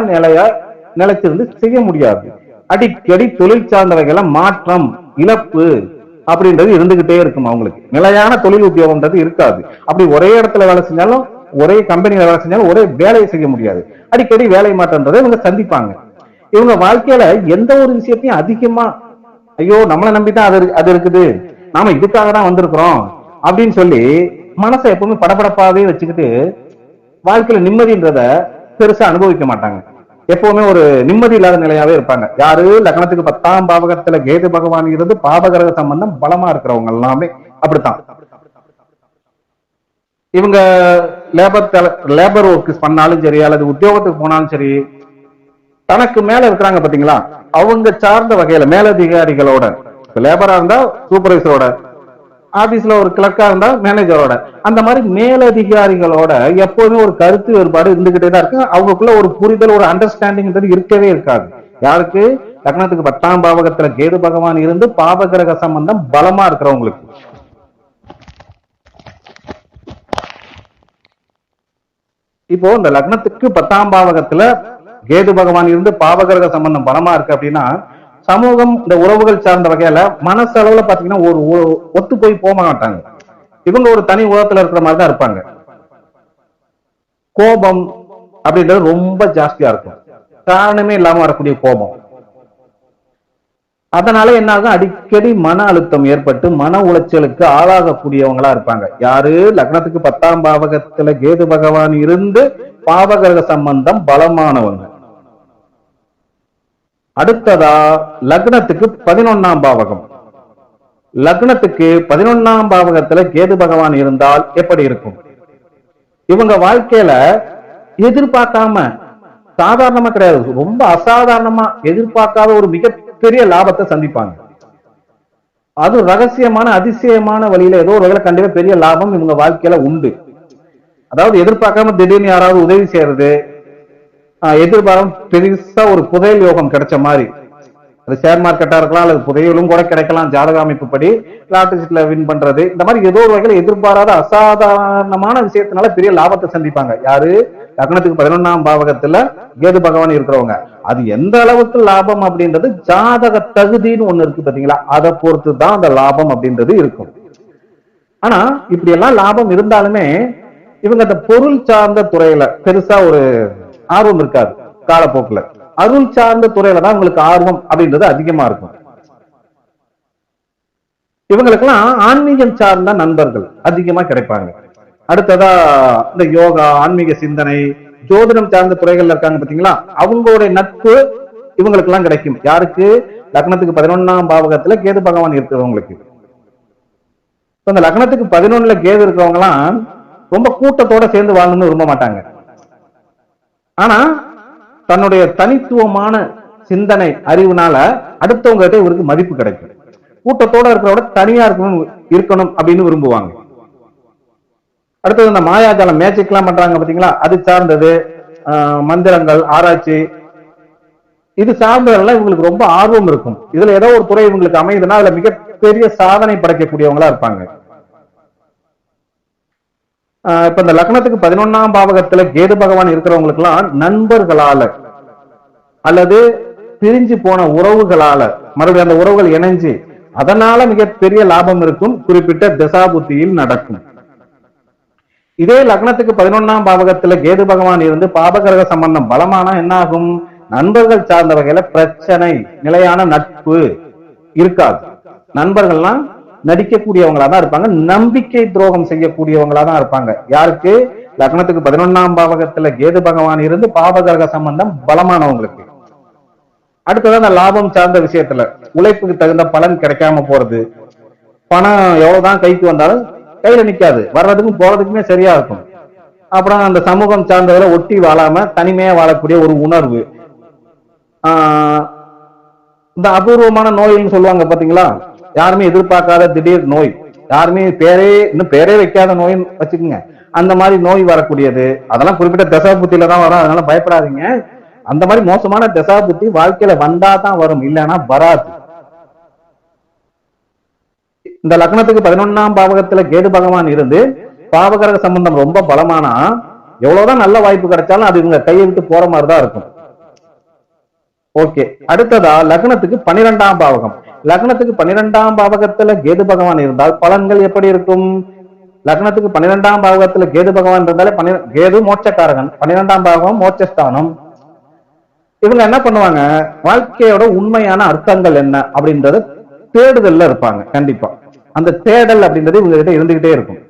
நிலைச்சிருந்து செய்ய முடியாது. அடிக்கடி தொழில் சார்ந்தவைகள மாற்றம், இழப்பு அப்படின்றது இருந்துகிட்டே இருக்கும். அவங்களுக்கு நிலையான தொழில் உத்தியோகம்ன்றது இருக்காது. அப்படி ஒரே இடத்துல வேலை செஞ்சாலும், ஒரே கம்பெனியில வேலை செஞ்சாலும் ஒரே வேலையை செய்ய முடியாது. அடிக்கடி வேலை மாற்றன்றதை இவங்க சந்திப்பாங்க. இவங்க வாழ்க்கையில எந்த ஒரு விஷயத்தையும் அதிகமா ஐயோ நம்மளை நம்பிதான் அது இருக்குது, நாம இதுக்காக தான் வந்திருக்கிறோம் அப்படின்னு சொல்லி மனசை எப்பவுமே படபடப்பாவே வச்சுக்கிட்டு வாழ்க்கையில நிம்மதின்றத பெருசா அனுபவிக்க மாட்டாங்க. எப்பவுமே ஒரு நிம்மதி இல்லாத நிலையாவே இருப்பாங்க. யாரு? லக்னத்துக்கு 10ஆம் பாவகத்துல கேது பகவான் இருந்து பாபகிரக சம்பந்தம் பலமா இருக்கிறவங்க எல்லாமே அப்படித்தான். இவங்க லேபர் ஒர்க் பண்ணாலும் சரி, அல்லது உத்தியோகத்துக்கு போனாலும் சரி, தனக்கு மேல இருக்கிறாங்க பாத்தீங்களா, அவங்க சார்ந்த வகையில மேலதிகாரிகளோட, லேபரா இருந்தா சூப்பர்வைசரோட, ஆபீஸ்ல ஒரு கிளர்க்கா இருந்தா மேனேஜரோட, அந்த மாதிரி மேலதிகாரிகளோட எப்போதுமே ஒரு கருத்து வேறுபாடு இருந்துகிட்டே தான் இருக்கு. அவங்களுக்குள்ள ஒரு புரிதல், ஒரு அண்டர்ஸ்டாண்டிங் இருக்கவே இருக்காது. யாருக்கு? லக்னத்துக்கு 10ஆம் பாவகத்துல கேது பகவான் இருந்து பாபகிரக சம்பந்தம் பலமா இருக்கிறவங்களுக்கு. இப்போ இந்த லக்னத்துக்கு 10ஆம் பாவகத்துல கேது பகவான் இருந்து பாபகிரக சம்பந்தம் பலமா இருக்கு அப்படின்னா, சமூகம், இந்த உறவுகள் சார்ந்த வகையில மனசளவுல பாத்தீங்கன்னா ஒரு ஒத்து போக மாட்டாங்க. இவங்க ஒரு தனி உலகத்துல இருக்கிற மாதிரி தான் இருப்பாங்க. கோபம் அப்படின்றது ரொம்ப ஜாஸ்தியா இருக்கும், காரணமே இல்லாம வரக்கூடிய கோபம். அதனால என்ன ஆகும்? அடிக்கடி மன அழுத்தம் ஏற்பட்டு மன உளைச்சலுக்கு ஆளாகக்கூடியவங்களா இருப்பாங்க. யாரு? லக்னத்துக்கு 10ஆம் பாவகத்துல கேது பகவான் இருந்து பாபகிரக சம்பந்தம் பலமானவங்க. அடுத்ததா லக்னத்துக்கு 11ஆம் பாவகம். லக்னத்துக்கு 11ஆம் பாவகத்துல கேது பகவான் இருந்தால் எப்படி இருக்கும்? இவங்க வாழ்க்கையில எதிர்பார்க்காம, சாதாரணமா கிடையாது, ரொம்ப அசாதாரணமா எதிர்பார்க்காத ஒரு மிகப்பெரிய லாபத்தை சந்திப்பாங்க. அது ரகசியமான அதிசயமான வழியில ஏதோ ஒரு வகையில கண்டிப்பா பெரிய லாபம் இவங்க வாழ்க்கையில உண்டு. அதாவது எதிர்பார்க்காம திடீர்னு யாராவது உதவி செய்யறது, எதிர்பார்க்காம பெருசா ஒரு புதையல் யோகம் கிடைச்ச மாதிரி, அது ஷேர் மார்க்கெட்டா இருக்கலாம், அல்லது புதையலும் கூட கிடைக்கலாம். ஜாதக அமைப்பு படி லாட்டரி சீட்ல வின் பண்றது, இந்த மாதிரி ஏதோ ஒரு வகையில எதிர்பாராத அசாதாரணமான விஷயத்தினால பெரிய லாபத்தை சந்திப்பாங்க. யாரு? லக்னத்துக்கு 11ஆம் பாவகத்துல கேது பகவான் இருக்கிறவங்க. அது எந்த அளவுக்கு லாபம் அப்படின்றது ஜாதக தகுதின்னு ஒண்ணு இருக்கு பாத்தீங்களா, அதை பொறுத்து தான் அந்த லாபம் அப்படின்றது இருக்கும். ஆனா இப்படி எல்லாம் லாபம் இருந்தாலுமே இவங்க அந்த பொருள் சார்ந்த துறையில பெருசா ஒரு ஆர்வம் இருக்காது. காலப்போக்குல அருள் சார்ந்த துறையில தான் உங்களுக்கு ஆர்வம் அப்படின்றது அதிகமா இருக்கும். இவங்களுக்கெல்லாம் ஆன்மீகம் சார்ந்த நண்பர்கள் அதிகமா கிடைப்பாங்க. அடுத்ததா இந்த யோகா, ஆன்மீக சிந்தனை, ஜோதிடம் சார்ந்த துறைகள் இருக்காங்க பாத்தீங்களா, அவங்களுடைய நட்பு இவங்களுக்கு எல்லாம் கிடைக்கும். யாருக்கு? லக்னத்துக்கு 11ஆம் பாவகத்துல கேது பகவான் இருக்கிறவங்களுக்கு. இந்த லக்னத்துக்கு 11ல கேது இருக்கிறவங்க எல்லாம் ரொம்ப கூட்டத்தோட சேர்ந்து வாழணும்னு விரும்ப மாட்டாங்க. ஆனா தன்னுடைய தனித்துவமான சிந்தனை அறிவுனால அடுத்தவங்க கிட்ட இவருக்கு மதிப்பு கிடைக்கும். கூட்டத்தோட இருக்கிறவங்க தனியா இருக்கணும் அப்படின்னு விரும்புவாங்க. அடுத்தது இந்த மாயாஜாலம், மேஜிக் எல்லாம் பண்றாங்க பாத்தீங்களா, அது சார்ந்தது, மந்திரங்கள், ஆராய்ச்சி, இது சார்ந்ததெல்லாம் இவங்களுக்கு ரொம்ப ஆர்வம் இருக்கும். இதுல ஏதோ ஒரு துறை இவங்களுக்கு அமையுதுன்னா அதுல மிகப்பெரிய சாதனை படைக்கக்கூடியவங்களா இருப்பாங்க. இப்ப இந்த லக்னத்துக்கு 11ஆம் பாவகத்துல கேது பகவான் இருக்கிறவங்களுக்கு எல்லாம் நண்பர்களால அல்லது பிரிஞ்சு போன உறவுகளால மறுபடியும் அந்த உறவுகள் இணைஞ்சு அதனால மிகப்பெரிய லாபம் இருக்கும். குறிப்பிட்ட தசாபுத்தியில் நடக்கும். இதே லக்னத்துக்கு 11ஆம் பாவகத்துல கேது பகவான் இருந்து பாபகிரக சம்பந்தம் பலமானா என்ன ஆகும்? நண்பர்கள் சார்ந்த வகையில பிரச்சனை, நிலையான நட்பு இருக்காது. நண்பர்கள்லாம் நடிக்கக்கூடியவங்களா தான் இருப்பாங்க, நம்பிக்கை துரோகம் செய்யக்கூடியவங்களா தான் இருப்பாங்க. யாருக்கு? லக்னத்துக்கு 11ஆம் பாவகத்துல கேது பகவான் இருந்து பாபகிரக சம்பந்தம் பலமானவங்களுக்கு. அடுத்தது அந்த லாபம் சார்ந்த விஷயத்துல உழைப்புக்கு தகுந்த பலன் கிடைக்காம போறது, பணம் எவ்வளவுதான் கைக்கு வந்தாலும் கையில நிக்காது, வர்றதுக்கும் போறதுக்குமே சரியா இருக்கும். அப்புறம் அந்த சமூகம் சார்ந்தவரை ஒட்டி வாழாம தனிமையா வாழக்கூடிய ஒரு உணர்வு, இந்த அபூர்வமான நோய்னு சொல்லுவாங்க பாத்தீங்களா, யாருமே எதிர்பார்க்காத திடீர் நோய், யாருமே பேரே வைக்காத நோயின்னு வச்சுக்கோங்க, அந்த மாதிரி நோய் வரக்கூடியது. அதெல்லாம் குறிப்பிட்ட தசாபுத்தியில தான் வரும், அதனால பயப்படாதீங்க. அந்த மாதிரி மோசமான தசாபுத்தி வாழ்க்கையில வந்தா தான் வரும், இல்லைன்னா வராது. இந்த லக்னத்துக்கு 11ஆம் பாவகத்துல கேது பகவான் இருந்து பாவகிரக சம்பந்தம் ரொம்ப பலமானா எவ்வளவுதான் நல்ல வாய்ப்பு கிடைச்சாலும் அது இவங்க கையை விட்டு போற மாதிரிதான் இருக்கும். ஓகே, அடுத்ததா லக்னத்துக்கு 12ஆம் பாவகம். லக்னத்துக்கு 12ஆம் பாவகத்துல கேது பகவான் இருந்தால் பலன்கள் எப்படி இருக்கும்? லக்னத்துக்கு 12ஆம் பாவகத்துல கேது பகவான் இருந்தாலே கேது மோட்சக்காரகன், 12ஆம் பாவகம் மோட்சஸ்தானம். இவங்க என்ன பண்ணுவாங்க? வாழ்க்கையோட உண்மையான அர்த்தங்கள் என்ன அப்படின்றத தேடுதல்ல இருப்பாங்க. கண்டிப்பா அந்த தேடல் அப்படின்றது இவங்க கிட்ட இருந்துகிட்டே இருக்கும்.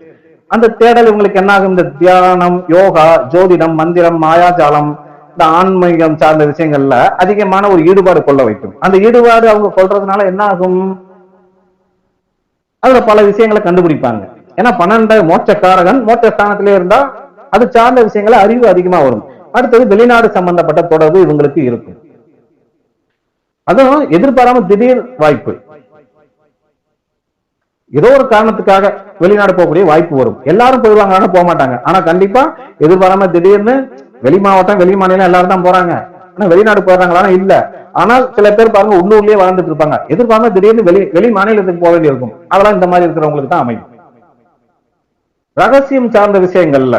அந்த தேடல் இவங்களுக்கு என்ன ஆகும்? இந்த தியானம், யோகா, ஜோதிடம், மந்திரம், மாயாஜாலம், இந்த ஆன்மீகம் சார்ந்த விஷயங்கள்ல அதிகமான ஒரு ஈடுபாடு கொள்ள வைக்கும். அந்த ஈடுபாடு அவங்க கொள்றதுனால என்ன ஆகும்? அதுல பல விஷயங்களை கண்டுபிடிப்பாங்க. ஏன்னா 12 மோட்சக்காரகன் மோட்சஸ்தானத்திலே இருந்தா அது சார்ந்த விஷயங்களை அறிவு அதிகமா வரும். அடுத்தது வெளிநாடு சம்பந்தப்பட்ட தொடர்பு இவங்களுக்கு இருக்கும். அதுவும் எதிர்பாராம திடீர் வாய்ப்பு, ஏதோ ஒரு காரணத்துக்காக வெளிநாடு போகக்கூடிய வாய்ப்பு வரும். எல்லாரும் போயிடுவாங்க, போக மாட்டாங்க. ஆனா கண்டிப்பா எதிர்பாராம திடீர்னு வெளி மாவட்டம், வெளி மாநிலம் எல்லாரும் தான் போறாங்க, ஆனா வெளிநாடு போறாங்களா? இல்ல. ஆனால் சில பேர் பாருங்க உள்ளூர்லயே வாழ்ந்துட்டு இருப்பாங்க, எதிர்பாராம திடீர்னு வெளி மாநிலத்துக்கு போக வேண்டியிருக்கும். அதெல்லாம் இந்த மாதிரி இருக்கிறவங்களுக்கு தான் அமையும். ரகசியம் சார்ந்த விஷயங்கள்ல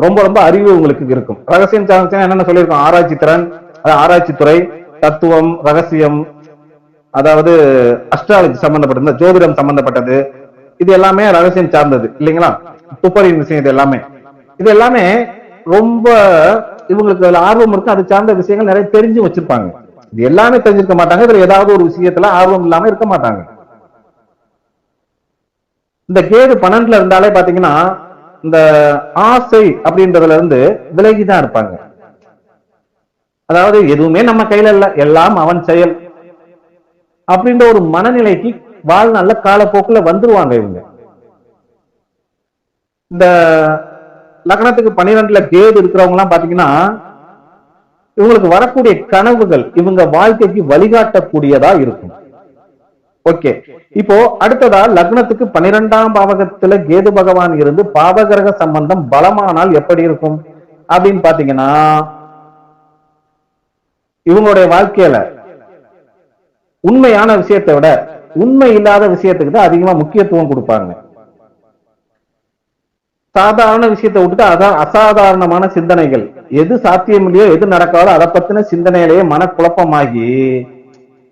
ரொம்ப ரொம்ப அறிவு உங்களுக்கு இருக்கும். ரகசியம் சார்ந்த என்னென்ன சொல்லியிருக்கோம்? ஆராய்ச்சி திறன், ஆராய்ச்சி துறை, தத்துவம், ரகசியம், அதாவது அஸ்ட்ராலஜி சம்பந்தப்பட்டது, ஜோதிடம் சம்பந்தப்பட்டது, இது எல்லாமே ரகசியம் சார்ந்தது இல்லைங்களா? துப்பறியும் விஷயம், இது எல்லாமே ரொம்ப இவங்களுக்கு அதுல ஆர்வம் இருக்கு. அது சார்ந்த விஷயங்கள் நிறைய தெரிஞ்சு வச்சிருப்பாங்க. இது எல்லாமே தெரிஞ்சிருக்க மாட்டாங்க, இதுல ஏதாவது ஒரு விஷயத்துல ஆர்வம் இல்லாம இருக்க மாட்டாங்க. இந்த கேது 12ல இருந்தாலே பாத்தீங்கன்னா இந்த ஆசை அப்படின்றதுல இருந்து விலகிதான் இருப்பாங்க. அதாவது எதுவுமே நம்ம கையில இல்ல, எல்லாம் அவன் செயல் அப்படின்ற ஒரு மனநிலைக்கு வாழ்நாள்ல காலப்போக்குல வந்துருவாங்க இவங்க. இந்த லக்னத்துக்கு 12ல கேது இருக்கிறவங்க எல்லாம் பாத்தீங்கன்னா இவங்களுக்கு வரக்கூடிய கனவுகள் இவங்க வாழ்க்கைக்கு வழிகாட்டக்கூடியதா இருக்கும். ஓகே, இப்போ அடுத்ததா லக்னத்துக்கு 12ஆம் பாவகத்துல கேது பகவான் இருந்து பாவகிரக சம்பந்தம் பலமானால் எப்படி இருக்கும் அப்படின்னு பாத்தீங்கன்னா இவங்களுடைய வாழ்க்கையில உண்மையான விஷயத்தை விட உண்மை இல்லாத விஷயத்துக்கு தான் அதிகமா முக்கியத்துவம் கொடுப்பாங்க. சாதாரண விஷயத்தை விட்டுட்டு அதான் அசாதாரணமான சிந்தனைகள், எது சாத்தியம் இல்லையோ எது நடக்காதோ அதை பத்தின சிந்தனையிலேயே மனக்குழப்பமாகி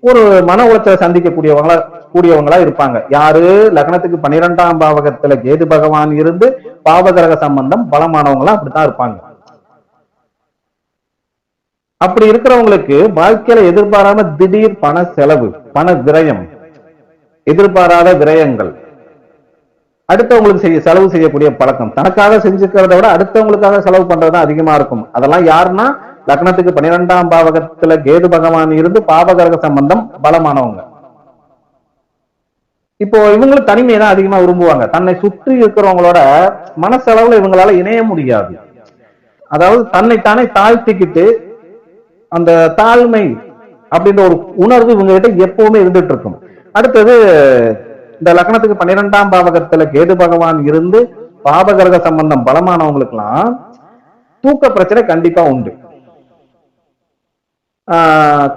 ஒரு மன உளைச்சலை சந்திக்கக்கூடியவங்களா இருப்பாங்க. யாரு? லக்னத்துக்கு 12ஆம் பாவகத்துல கேது பகவான் இருந்து பாவகிரக சம்பந்தம் பலமானவங்களா அப்படித்தான் இருப்பாங்க. அப்படி இருக்கிறவங்களுக்கு வாழ்க்கையில எதிர்பாராம திடீர் பண செலவு, பண விரயம், எதிர்பாராத விரயங்கள், அடுத்தவங்களுக்கு செலவு செய்யக்கூடிய பழக்கம், தனக்காக செஞ்சுக்கிறத விட அடுத்தவங்களுக்காக செலவு பண்றதுதான் அதிகமா இருக்கும். அதெல்லாம் யாருன்னா லக்னத்துக்கு 12ஆம் பாவகத்துல கேது பகவான் இருந்து பாவகிரக சம்பந்தம் பலமானவங்க. இப்போ இவங்களும் தனிமையை தான் அதிகமா விரும்புவாங்க. தன்னை சுற்றி இருக்கிறவங்களோட மனசளவுல இவங்களால இணைய முடியாது. அதாவது தன்னைத்தானே தாழ்த்திக்கிட்டு அந்த தாழ்மை அப்படின்ற ஒரு உணர்வு இவங்க கிட்ட எப்பவுமே இருந்துட்டு இருக்கும். அடுத்தது இந்த லக்னத்துக்கு 12ஆம் பாவகத்துல கேது பகவான் இருந்து பாவகிரக சம்பந்தம் பலமானவங்களுக்கு எல்லாம் தூக்க பிரச்சனை கண்டிப்பா உண்டு.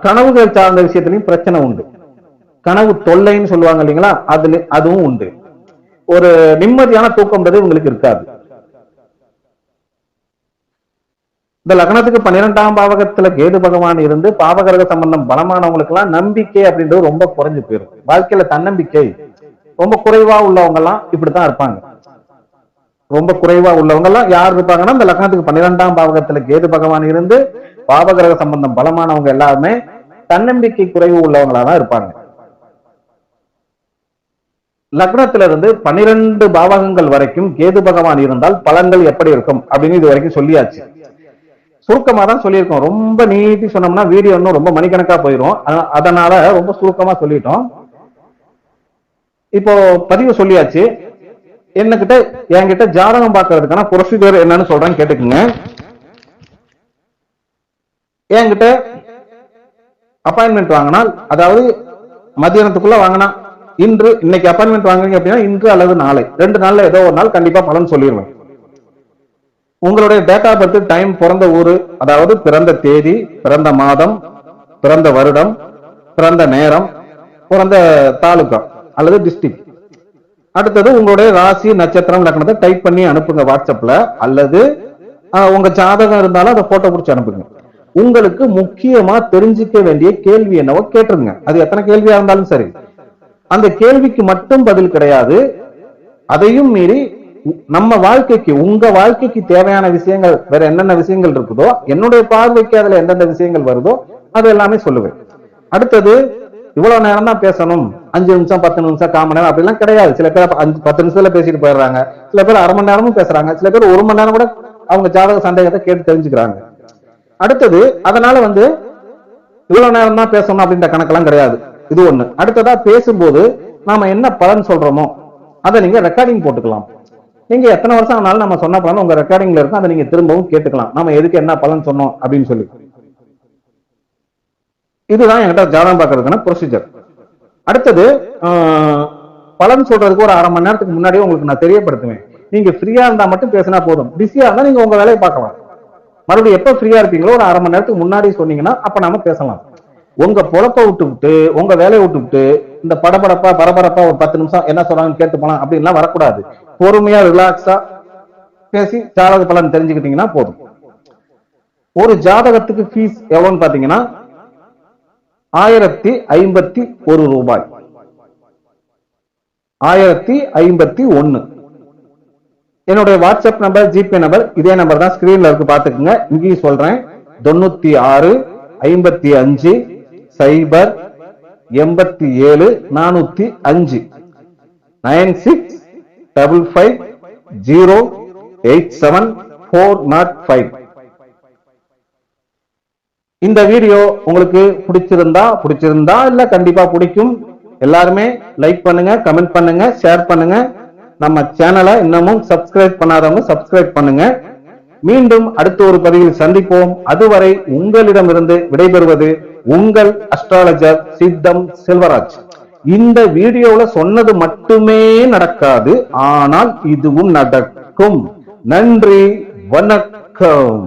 கனவுகள் சார்ந்த விஷயத்திலையும் பிரச்சனை உண்டு. கனவு தொல்லைன்னு சொல்லுவாங்க இல்லைங்களா, அதுவும் உண்டு. ஒரு நிம்மதியான தூக்கம்ன்றது இவங்களுக்கு இருக்காது. இந்த லக்னத்துக்கு 12ஆம் பாவகத்துல கேது பகவான் இருந்து பாவகிரக சம்பந்தம் பலமானவங்களுக்கு எல்லாம் நம்பிக்கை அப்படின்றது ரொம்ப குறைஞ்சு போயிடும். வாழ்க்கையில தன்னம்பிக்கை ரொம்ப குறைவா உள்ளவங்க எல்லாம் இப்படித்தான் இருப்பாங்க. ரொம்ப குறைவா உள்ளவங்க எல்லாம் யார் இருப்பாங்கன்னா இந்த லக்னத்துக்கு 12ஆம் பாவகத்துல கேது பகவான் இருந்து பாவகிரக சம்பந்தம் பலமானவங்க எல்லாருமே தன்னம்பிக்கை குறைவு உள்ளவங்களா தான் இருப்பாங்க. லக்னத்துல இருந்து 12 பாவகங்கள் வரைக்கும் கேது பகவான் இருந்தால் பலன்கள் எப்படி இருக்கும் அப்படின்னு இது வரைக்கும் சொல்லியாச்சு. சுருக்கமா தான் சொல்லியிருக்கோம். ரொம்ப நீட்டி சொன்னோம்னா வீடியோ இன்னும் ரொம்ப மணிக்கணக்கா போயிடும். அதனால ரொம்ப சுருக்கமா சொல்லிட்டோம். இப்போ பதிவு சொல்லியாச்சு. என்கிட்ட ஜாதகம் பார்க்கறதுக்கான ப்ரொசீஜர் என்னன்னு சொல்றேன், கேட்டுக்குங்க. என்கிட்ட அப்பாயின்மெண்ட் வாங்கினால், அதாவது மத்தியானத்துக்குள்ள வாங்கினா, இன்னைக்கு அப்பாயின்மெண்ட் வாங்குறீங்க அப்படின்னா இன்று அல்லது நாளை 2 நாள்ல ஏதோ ஒரு நாள் கண்டிப்பா பலன் சொல்லிடுவேன். உங்களுடைய டேட் ஆஃப் பர்த், டைம், பிறந்த ஊரு, அதாவது பிறந்த தேதி, பிறந்த மாதம், பிறந்த வருடம், பிறந்த நேரம், பிறந்த தாலுகா அல்லது டிஸ்ட்ரிக்ட், அடுத்தது உங்களுடைய ராசி, நட்சத்திரம், லக்னத்தை டைப் பண்ணி அனுப்புங்க வாட்ஸ்அப்ல, அல்லது உங்க ஜாதகம் இருந்தாலும் அதை போட்டோ பிடிச்சி அனுப்புங்க. உங்களுக்கு முக்கியமா தெரிஞ்சுக்க வேண்டிய கேள்வி என்னவோ கேட்டுருங்க. அது எத்தனை கேள்வியா இருந்தாலும் சரி. அந்த கேள்விக்கு மட்டும் பதில் கிடையாது. அதையும் மீறி நம்ம வாழ்க்கைக்கு, உங்க வாழ்க்கைக்கு தேவையான விஷயங்கள் வேற என்னென்ன விஷயங்கள் இருக்குதோ, என்னுடைய பார்வைக்கு அதுல எந்தெந்த விஷயங்கள் வருதோ அது எல்லாமே சொல்லுவேன். அடுத்தது இவ்வளவு நேரம் தான் பேசணும், 5 நிமிஷம் 10 நிமிஷம் 1/4 மணி நேரம் அப்படிலாம் கிடையாது. சில பேர் 10 நிமிஷத்துல பேசிட்டு போயிடுறாங்க, சில பேர் 1/2 மணி நேரமும் பேசுறாங்க, சில பேர் 1 மணி நேரம் கூட அவங்க ஜாதக சந்தேகத்தை கேட்டு தெரிஞ்சுக்கிறாங்க. அடுத்தது அதனால இவ்வளவு நேரம் தான் பேசணும் அப்படின்ற கணக்கெல்லாம் கிடையாது. இது ஒண்ணு. அடுத்ததா பேசும்போது நாம என்ன பலன் சொல்றோமோ அதை நீங்க ரெக்கார்டிங் போட்டுக்கலாம். நீங்க எத்தனை வருஷம் ஆனாலும் நம்ம சொன்ன பலன் உங்க ரெக்கார்டிங்ல இருக்கும், அதை நீங்க திரும்பவும் கேட்டுக்கலாம். நம்ம எதுக்கு என்ன பலன் சொன்னோம் அப்படின்னு சொல்லி. இதுதான் என்கிட்ட ஜாதகம் பார்க்கறதுக்கான ப்ரொசீஜர். அடுத்தது பலன் சொல்றதுக்கு ஒரு 1/2 மணி நேரத்துக்கு முன்னாடியே உங்களுக்கு நான் தெரியப்படுத்துவேன். நீங்க ஃப்ரீயா இருந்தா மட்டும் பேசினா போதும். பிஸியா இருந்தா நீங்க உங்க வேலையை பார்க்கலாம். மறுபடியும் எப்ப ஃப்ரீயா இருப்பீங்களோ ஒரு 1/2 மணி நேரத்துக்கு முன்னாடி சொன்னீங்கன்னா அப்ப நாம பேசலாம். உங்க பொழப்ப விட்டுவிட்டு, உங்க வேலையை விட்டுவிட்டு, இந்த பரபரப்பா ஒரு 10 நிமிஷம் என்ன சொல்றாங்கன்னு கேட்டு போலாம் அப்படின்லாம் வரக்கூடாது. பொறுமையா ரிலாக்ஸா பேசி ஜாதக பலன் தெரிஞ்சுக்கிட்டீங்கன்னா போதும். ஒரு ஜாதகத்துக்கு ஃபீஸ் எவ்வளவுன்னு பாத்தீங்கன்னா 1051 ரூபாய். 1051. என்னுடைய வாட்ஸ்அப் நம்பர், ஜிபே நம்பர் இதே நம்பர் தான், ஸ்கிரீன்ல இருக்கு, பாத்துக்குங்க. இங்கேயும் சொல்றேன், 96 55 0 87 405 9655 087 405. இந்த வீடியோ உங்களுக்கு பிடிச்சிருந்தா இல்ல கண்டிப்பா பிடிக்கும். எல்லாருமே லைக் பண்ணுங்க, கமெண்ட் பண்ணுங்க, ஷேர் பண்ணுங்க. நம்ம சேனலை இன்னமும் சப்ஸ்கிரைப் பண்ணாதவங்க சப்ஸ்கிரைப் பண்ணுங்க. மீண்டும் அடுத்த ஒரு பதிவில் சந்திப்போம். அதுவரை உங்களிடமிருந்து விடைபெறுவது உங்கள் அஸ்ட்ராலஜர் சித்தம் செல்வராஜ். இந்த வீடியோல சொன்னது மட்டுமே நடக்காது, ஆனால் இதுவும் நடக்கும். நன்றி, வணக்கம்.